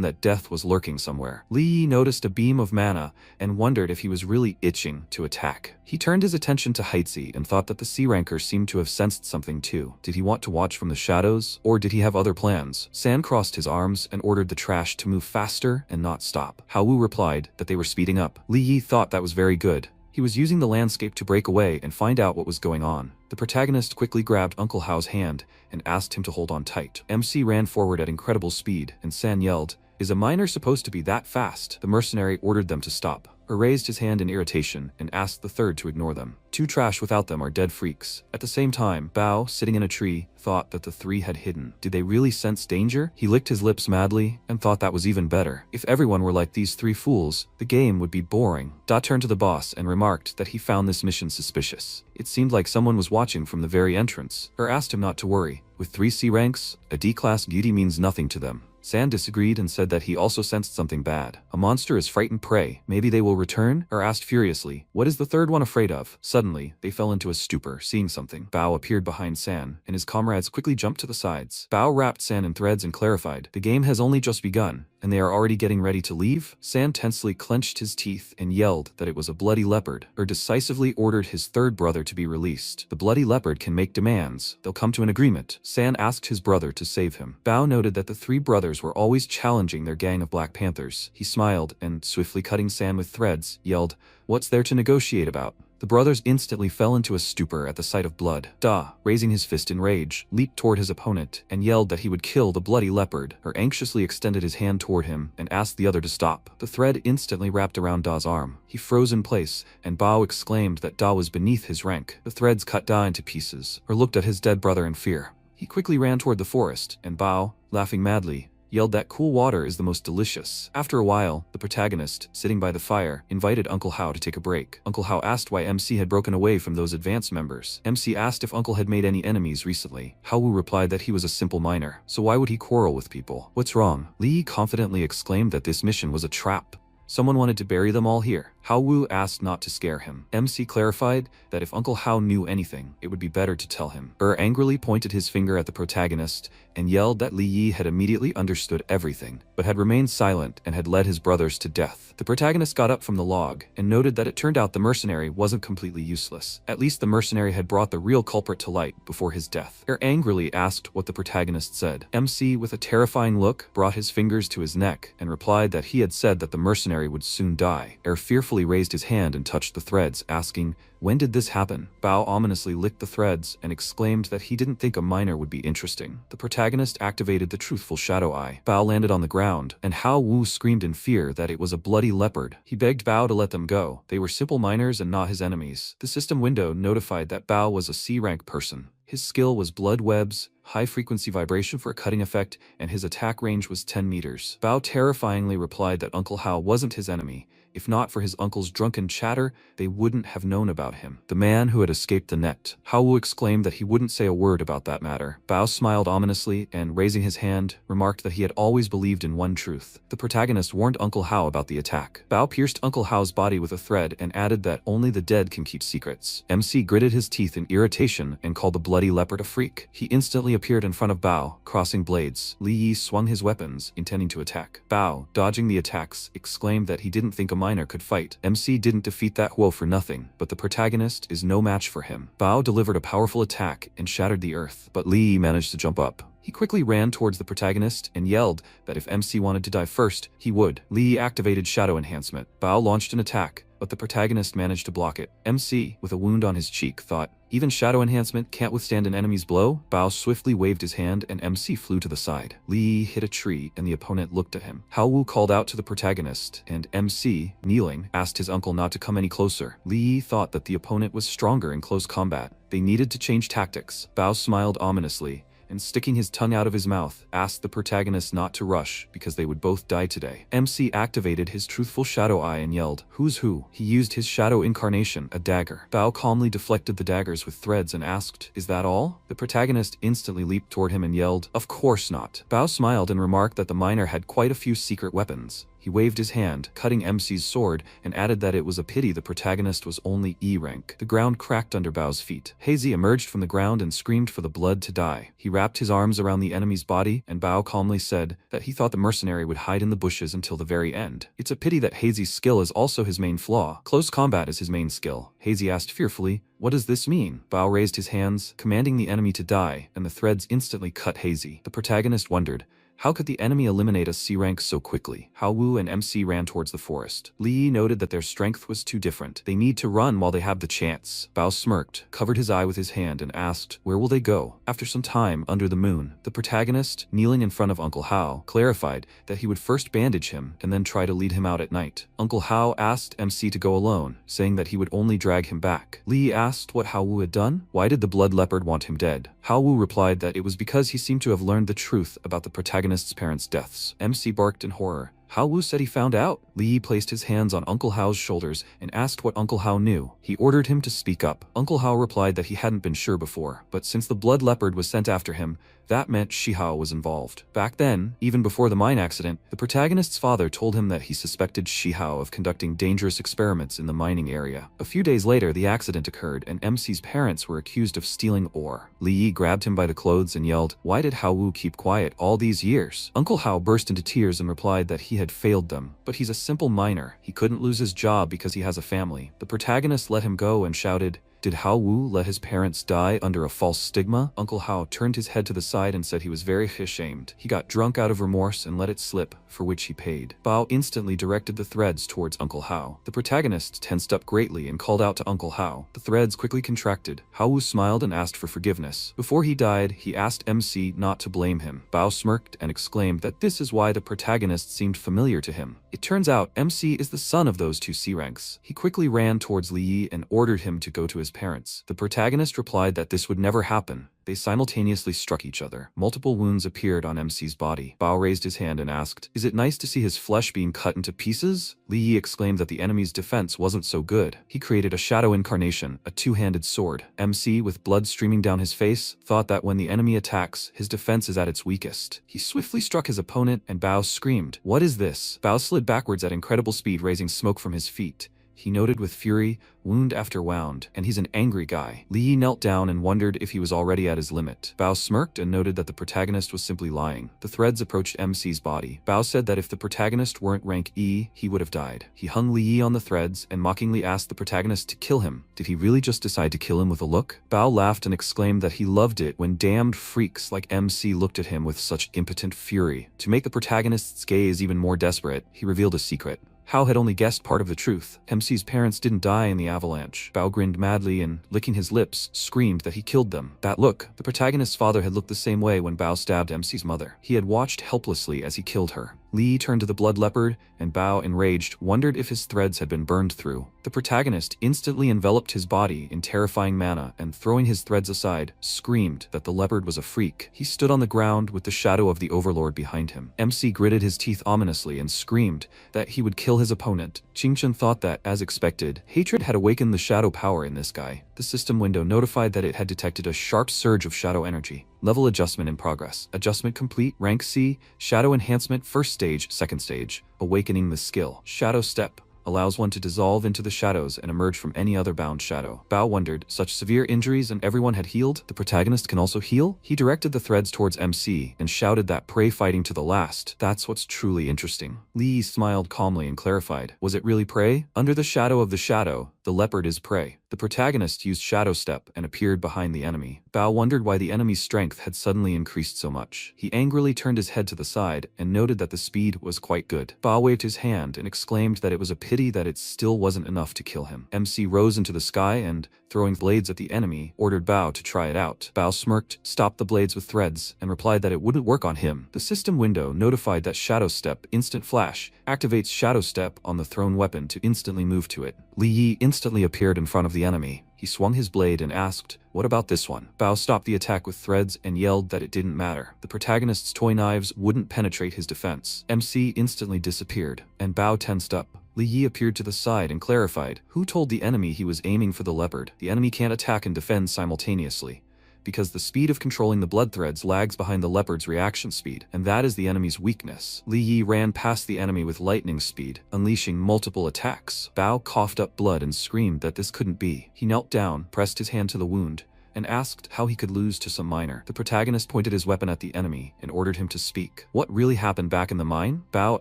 that death was lurking somewhere. Li noticed a beam of mana and wondered if he was really itching to attack. He turned his attention to Heitzi and thought that the C-ranker seemed to have sensed something too. Did he want to watch from the shadows, or did he have other plans? San crossed his arms and ordered the trash to move faster and not stop. Hao Wu replied that they were speeding up. Li Yi thought that was very good. He was using the landscape to break away and find out what was going on. The protagonist quickly grabbed Uncle Hao's hand and asked him to hold on tight. MC ran forward at incredible speed, and San yelled, "Is a miner supposed to be that fast?" The mercenary ordered them to stop, or raised his hand in irritation and asked the third to ignore them. Two trash without them are dead freaks. At the same time, Bao, sitting in a tree, thought that the three had hidden. Did they really sense danger? He licked his lips madly and thought that was even better. If everyone were like these three fools, the game would be boring. Da turned to the boss and remarked that he found this mission suspicious. It seemed like someone was watching from the very entrance. Er asked him not to worry. With 3 C ranks, a D-class beauty means nothing to them. San disagreed and said that he also sensed something bad. A monster is frightened prey. Maybe they will return? Er asked furiously, "What is the third one afraid of?" Suddenly, they fell into a stupor, seeing something. Bao appeared behind San, and his comrades quickly jumped to the sides. Bao wrapped San in threads and clarified, "The game has only just begun, and they are already getting ready to leave?" San tensely clenched his teeth and yelled that it was a bloody leopard. Er decisively ordered his third brother to be released. The bloody leopard can make demands. They'll come to an agreement. San asked his brother to save him. Bao noted that the 3 brothers were always challenging their gang of Black Panthers. He smiled and, swiftly cutting San with threads, yelled, "What's there to negotiate about?" The brothers instantly fell into a stupor at the sight of blood. Da, raising his fist in rage, leaped toward his opponent and yelled that he would kill the bloody leopard. Or anxiously extended his hand toward him and asked the other to stop. The thread instantly wrapped around Da's arm. He froze in place, and Bao exclaimed that Da was beneath his rank. The threads cut Da into pieces, or looked at his dead brother in fear. He quickly ran toward the forest, and Bao, laughing madly, yelled that cool water is the most delicious. After a while, the protagonist, sitting by the fire, invited Uncle Hao to take a break. Uncle Hao asked why MC had broken away from those advanced members. MC asked if Uncle had made any enemies recently. Hao Wu replied that he was a simple miner, so why would he quarrel with people? "What's wrong?" Li confidently exclaimed that this mission was a trap. Someone wanted to bury them all here. Hao Wu asked not to scare him. MC clarified that if Uncle Hao knew anything, it would be better to tell him. Angrily pointed his finger at the protagonist and yelled that Li Yi had immediately understood everything, but had remained silent and had led his brothers to death. The protagonist got up from the log and noted that it turned out the mercenary wasn't completely useless. At least the mercenary had brought the real culprit to light before his death. Angrily asked what the protagonist said. MC, with a terrifying look, brought his fingers to his neck and replied that he had said that the mercenary would soon die. Fearfully raised his hand and touched the threads, asking, "When did this happen?" Bao ominously licked the threads and exclaimed that he didn't think a miner would be interesting. The protagonist activated the truthful shadow eye. Bao landed on the ground, and Hao Wu screamed in fear that it was a bloody leopard. He begged Bao to let them go. They were simple miners and not his enemies. The system window notified that Bao was a C-rank person. His skill was blood webs, high-frequency vibration for a cutting effect, and his attack range was 10 meters. Bao terrifyingly replied that Uncle Hao wasn't his enemy. If not for his uncle's drunken chatter, they wouldn't have known about him. The man who had escaped the net. Hao Wu exclaimed that he wouldn't say a word about that matter. Bao smiled ominously and, raising his hand, remarked that he had always believed in one truth. The protagonist warned Uncle Hao about the attack. Bao pierced Uncle Hao's body with a thread and added that only the dead can keep secrets. MC gritted his teeth in irritation and called the bloody leopard a freak. He instantly appeared in front of Bao, crossing blades. Li Yi swung his weapons, intending to attack. Bao, dodging the attacks, exclaimed that he didn't think a miner could fight. MC didn't defeat that Huo for nothing, but the protagonist is no match for him. Bao delivered a powerful attack and shattered the earth, but Li Yi managed to jump up. He quickly ran towards the protagonist and yelled that if MC wanted to die first, he would. Li Yi activated shadow enhancement. Bao launched an attack, but the protagonist managed to block it. MC, with a wound on his cheek, thought, "Even shadow enhancement can't withstand an enemy's blow?" Bao swiftly waved his hand and MC flew to the side. Li Yi hit a tree and the opponent looked at him. Hao Wu called out to the protagonist, and MC, kneeling, asked his uncle not to come any closer. Li Yi thought that the opponent was stronger in close combat. They needed to change tactics. Bao smiled ominously, and sticking his tongue out of his mouth, asked the protagonist not to rush because they would both die today. MC activated his truthful shadow eye and yelled, "Who's who?" He used his shadow incarnation, a dagger. Bao calmly deflected the daggers with threads and asked, "Is that all?" The protagonist instantly leaped toward him and yelled, "Of course not." Bao smiled and remarked that the miner had quite a few secret weapons. He waved his hand, cutting MC's sword, and added that it was a pity the protagonist was only E rank. The ground cracked under Bao's feet. Hazy emerged from the ground and screamed for the blood to die. He wrapped his arms around the enemy's body, and Bao calmly said that he thought the mercenary would hide in the bushes until the very end. It's a pity that Hazy's skill is also his main flaw. Close combat is his main skill. Hazy asked fearfully, "What does this mean?" Bao raised his hands, commanding the enemy to die, and the threads instantly cut Hazy. The protagonist wondered, how could the enemy eliminate a C rank so quickly? Hao Wu and MC ran towards the forest. Li Yi noted that their strength was too different. They need to run while they have the chance. Bao smirked, covered his eye with his hand, and asked, "Where will they go?" After some time, under the moon, the protagonist, kneeling in front of Uncle Hao, clarified that he would first bandage him and then try to lead him out at night. Uncle Hao asked MC to go alone, saying that he would only drag him back. Li Yi asked what Hao Wu had done. Why did the blood leopard want him dead? Hao Wu replied that it was because he seemed to have learned the truth about the protagonist's parents' deaths. MC barked in horror. Hao Wu said he found out. Li Yi placed his hands on Uncle Hao's shoulders and asked what Uncle Hao knew. He ordered him to speak up. Uncle Hao replied that he hadn't been sure before, but since the blood leopard was sent after him, that meant Shi Hao was involved. Back then, even before the mine accident, the protagonist's father told him that he suspected Shi Hao of conducting dangerous experiments in the mining area. A few days later, the accident occurred, and MC's parents were accused of stealing ore. Li Yi grabbed him by the clothes and yelled, "Why did Hao Wu keep quiet all these years?" Uncle Hao burst into tears and replied that he had failed them. But he's a simple miner. He couldn't lose his job because he has a family. The protagonist let him go and shouted, "Did Hao Wu let his parents die under a false stigma?" Uncle Hao turned his head to the side and said he was very ashamed. He got drunk out of remorse and let it slip, for which he paid. Bao instantly directed the threads towards Uncle Hao. The protagonist tensed up greatly and called out to Uncle Hao. The threads quickly contracted. Hao Wu smiled and asked for forgiveness. Before he died, he asked MC not to blame him. Bao smirked and exclaimed that this is why the protagonist seemed familiar to him. It turns out MC is the son of those two C ranks. He quickly ran towards Li Yi and ordered him to go to his parents. The protagonist replied that this would never happen. They simultaneously struck each other. Multiple wounds appeared on MC's body. Bao raised his hand and asked, "Is it nice to see his flesh being cut into pieces?" Li Yi exclaimed that the enemy's defense wasn't so good. He created a shadow incarnation, a two-handed sword. MC, with blood streaming down his face, thought that when the enemy attacks, his defense is at its weakest. He swiftly struck his opponent, and Bao screamed, "What is this?" Bao slid backwards at incredible speed, raising smoke from his feet. He noted with fury, wound after wound, and he's an angry guy. Li Yi knelt down and wondered if he was already at his limit. Bao smirked and noted that the protagonist was simply lying. The threads approached MC's body. Bao said that if the protagonist weren't rank E, he would have died. He hung Li Yi on the threads and mockingly asked the protagonist to kill him. Did he really just decide to kill him with a look? Bao laughed and exclaimed that he loved it when damned freaks like MC looked at him with such impotent fury. To make the protagonist's gaze even more desperate, he revealed a secret. Hao had only guessed part of the truth. MC's parents didn't die in the avalanche. Bao grinned madly and, licking his lips, screamed that he killed them. That look, the protagonist's father had looked the same way when Bao stabbed MC's mother. He had watched helplessly as he killed her. Li turned to the blood leopard, and Bao, enraged, wondered if his threads had been burned through. The protagonist instantly enveloped his body in terrifying mana and, throwing his threads aside, screamed that the leopard was a freak. He stood on the ground with the shadow of the overlord behind him. MC gritted his teeth ominously and screamed that he would kill his opponent. Qingchen thought that, as expected, hatred had awakened the shadow power in this guy. The system window notified that it had detected a sharp surge of shadow energy. Level adjustment in progress. Adjustment complete. Rank C. Shadow enhancement. First stage. Second stage. Awakening the skill. Shadow step. Allows one to dissolve into the shadows and emerge from any other bound shadow. Bao wondered, such severe injuries and everyone had healed? The protagonist can also heal? He directed the threads towards MC and shouted that prey fighting to the last. That's what's truly interesting. Li smiled calmly and clarified, was it really prey? Under the shadow of the shadow, the leopard is prey. The protagonist used Shadow Step and appeared behind the enemy. Bao wondered why the enemy's strength had suddenly increased so much. He angrily turned his head to the side and noted that the speed was quite good. Bao waved his hand and exclaimed that it was a pity that it still wasn't enough to kill him. MC rose into the sky and, throwing blades at the enemy, ordered Bao to try it out. Bao smirked, stopped the blades with threads, and replied that it wouldn't work on him. The system window notified that Shadow Step, Instant Flash, activates Shadow Step on the thrown weapon to instantly move to it. Li Yi instantly appeared in front of the enemy. He swung his blade and asked, What about this one? Bao stopped the attack with threads and yelled that it didn't matter. The protagonist's toy knives wouldn't penetrate his defense. MC instantly disappeared, and Bao tensed up. Li Yi appeared to the side and clarified, who told the enemy he was aiming for the leopard? The enemy can't attack and defend simultaneously, because the speed of controlling the blood threads lags behind the leopard's reaction speed, and that is the enemy's weakness. Li Yi ran past the enemy with lightning speed, unleashing multiple attacks. Bao coughed up blood and screamed that this couldn't be. He knelt down, pressed his hand to the wound, and asked how he could lose to some miner. The protagonist pointed his weapon at the enemy and ordered him to speak. What really happened back in the mine? Bao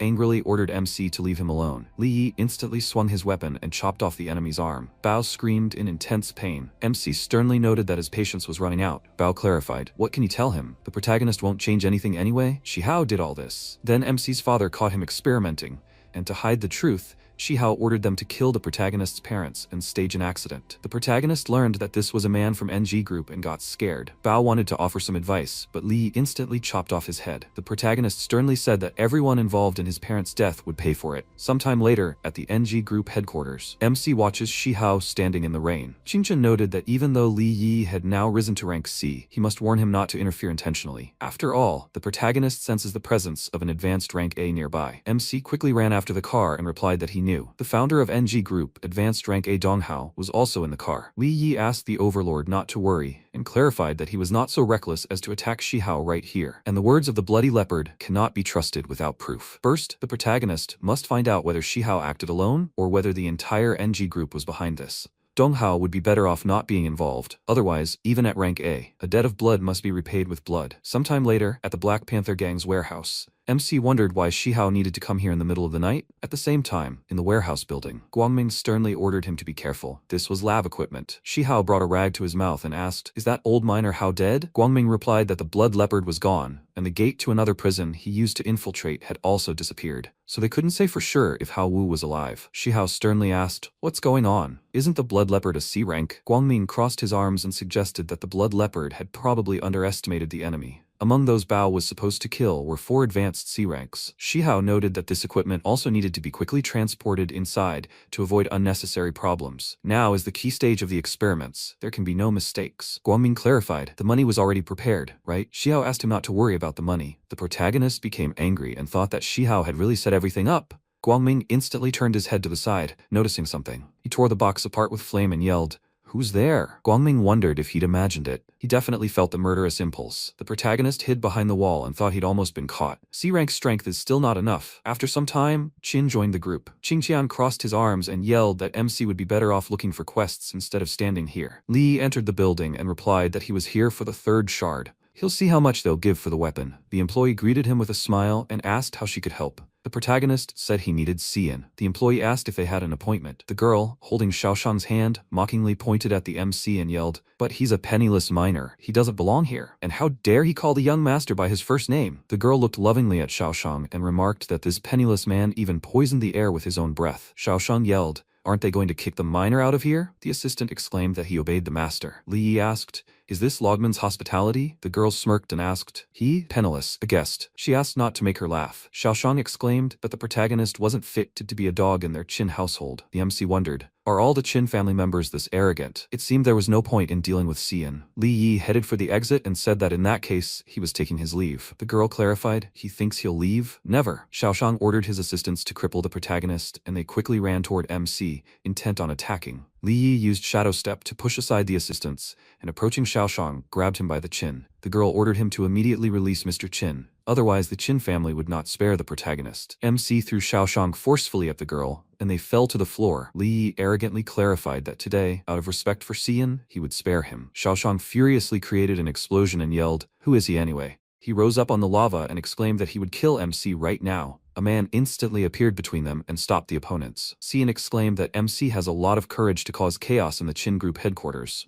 angrily ordered MC to leave him alone. Li Yi instantly swung his weapon and chopped off the enemy's arm. Bao screamed in intense pain. MC sternly noted that his patience was running out. Bao clarified, what can you tell him? The protagonist won't change anything anyway? Shihao did all this. Then MC's father caught him experimenting, and to hide the truth, Shihao ordered them to kill the protagonist's parents and stage an accident. The protagonist learned that this was a man from NG Group and got scared. Bao wanted to offer some advice, but Li instantly chopped off his head. The protagonist sternly said that everyone involved in his parents' death would pay for it. Sometime later, at the NG Group headquarters, MC watches Shihao standing in the rain. Qingchen noted that even though Li Yi had now risen to rank C, he must warn him not to interfere intentionally. After all, the protagonist senses the presence of an advanced rank A nearby. MC quickly ran after the car and replied that he knew. The founder of NG Group, Advanced Rank A Donghao, was also in the car. Li Yi asked the overlord not to worry and clarified that he was not so reckless as to attack Shihao right here, and the words of the bloody leopard cannot be trusted without proof. First, the protagonist must find out whether Shihao acted alone or whether the entire NG Group was behind this. Donghao would be better off not being involved. Otherwise, even at rank A debt of blood must be repaid with blood. Sometime later, at the Black Panther Gang's warehouse, MC wondered why Shihao needed to come here in the middle of the night. At the same time, in the warehouse building, Guangming sternly ordered him to be careful. This was lab equipment. Shihao brought a rag to his mouth and asked, is that old miner Hao dead? Guangming replied that the blood leopard was gone, and the gate to another prison he used to infiltrate had also disappeared, so they couldn't say for sure if Hao Wu was alive. Shihao sternly asked, what's going on? Isn't the blood leopard a C rank? Guangming crossed his arms and suggested that the blood leopard had probably underestimated the enemy. Among those Bao was supposed to kill were 4 advanced C ranks. Shihao noted that this equipment also needed to be quickly transported inside to avoid unnecessary problems. Now is the key stage of the experiments. There can be no mistakes. Guangming clarified, the money was already prepared, right? Shihao asked him not to worry about the money. The protagonist became angry and thought that Shihao had really set everything up. Guangming instantly turned his head to the side, noticing something. He tore the box apart with flame and yelled, who's there? Guangming wondered if he'd imagined it. He definitely felt the murderous impulse. The protagonist hid behind the wall and thought he'd almost been caught. C-rank strength is still not enough. After some time, Qin joined the group. Qingqian crossed his arms and yelled that MC would be better off looking for quests instead of standing here. Li entered the building and replied that he was here for the 3rd shard. He'll see how much they'll give for the weapon. The employee greeted him with a smile and asked how she could help. The protagonist said he needed Cian. The employee asked if they had an appointment. The girl, holding Xiaoshang's hand, mockingly pointed at the MC and yelled, but he's a penniless miner. He doesn't belong here. And how dare he call the young master by his first name? The girl looked lovingly at Xiaoshang and remarked that this penniless man even poisoned the air with his own breath. Xiaoshang yelled, aren't they going to kick the miner out of here? The assistant exclaimed that he obeyed the master. Li Yi asked, is this Logman's hospitality? The girl smirked and asked, he, penniless, a guest. She asked not to make her laugh. Xiaoshang exclaimed, but the protagonist wasn't fit to be a dog in their Qin household. The MC wondered, are all the Qin family members this arrogant? It seemed there was no point in dealing with Cian. Li Yi headed for the exit and said that in that case, he was taking his leave. The girl clarified, he thinks he'll leave? Never. Xiaoshang ordered his assistants to cripple the protagonist, and they quickly ran toward MC, intent on attacking. Li Yi used Shadow Step to push aside the assistants, and approaching Xiaoshang, grabbed him by the chin. The girl ordered him to immediately release Mr. Qin, otherwise the Qin family would not spare the protagonist. MC threw Xiaoshang forcefully at the girl, and they fell to the floor. Li Yi arrogantly clarified that today, out of respect for Cian, he would spare him. Xiaoshang furiously created an explosion and yelled, who is he anyway? He rose up on the lava and exclaimed that he would kill MC right now. A man instantly appeared between them and stopped the opponents. Cian exclaimed that MC has a lot of courage to cause chaos in the Qin group headquarters.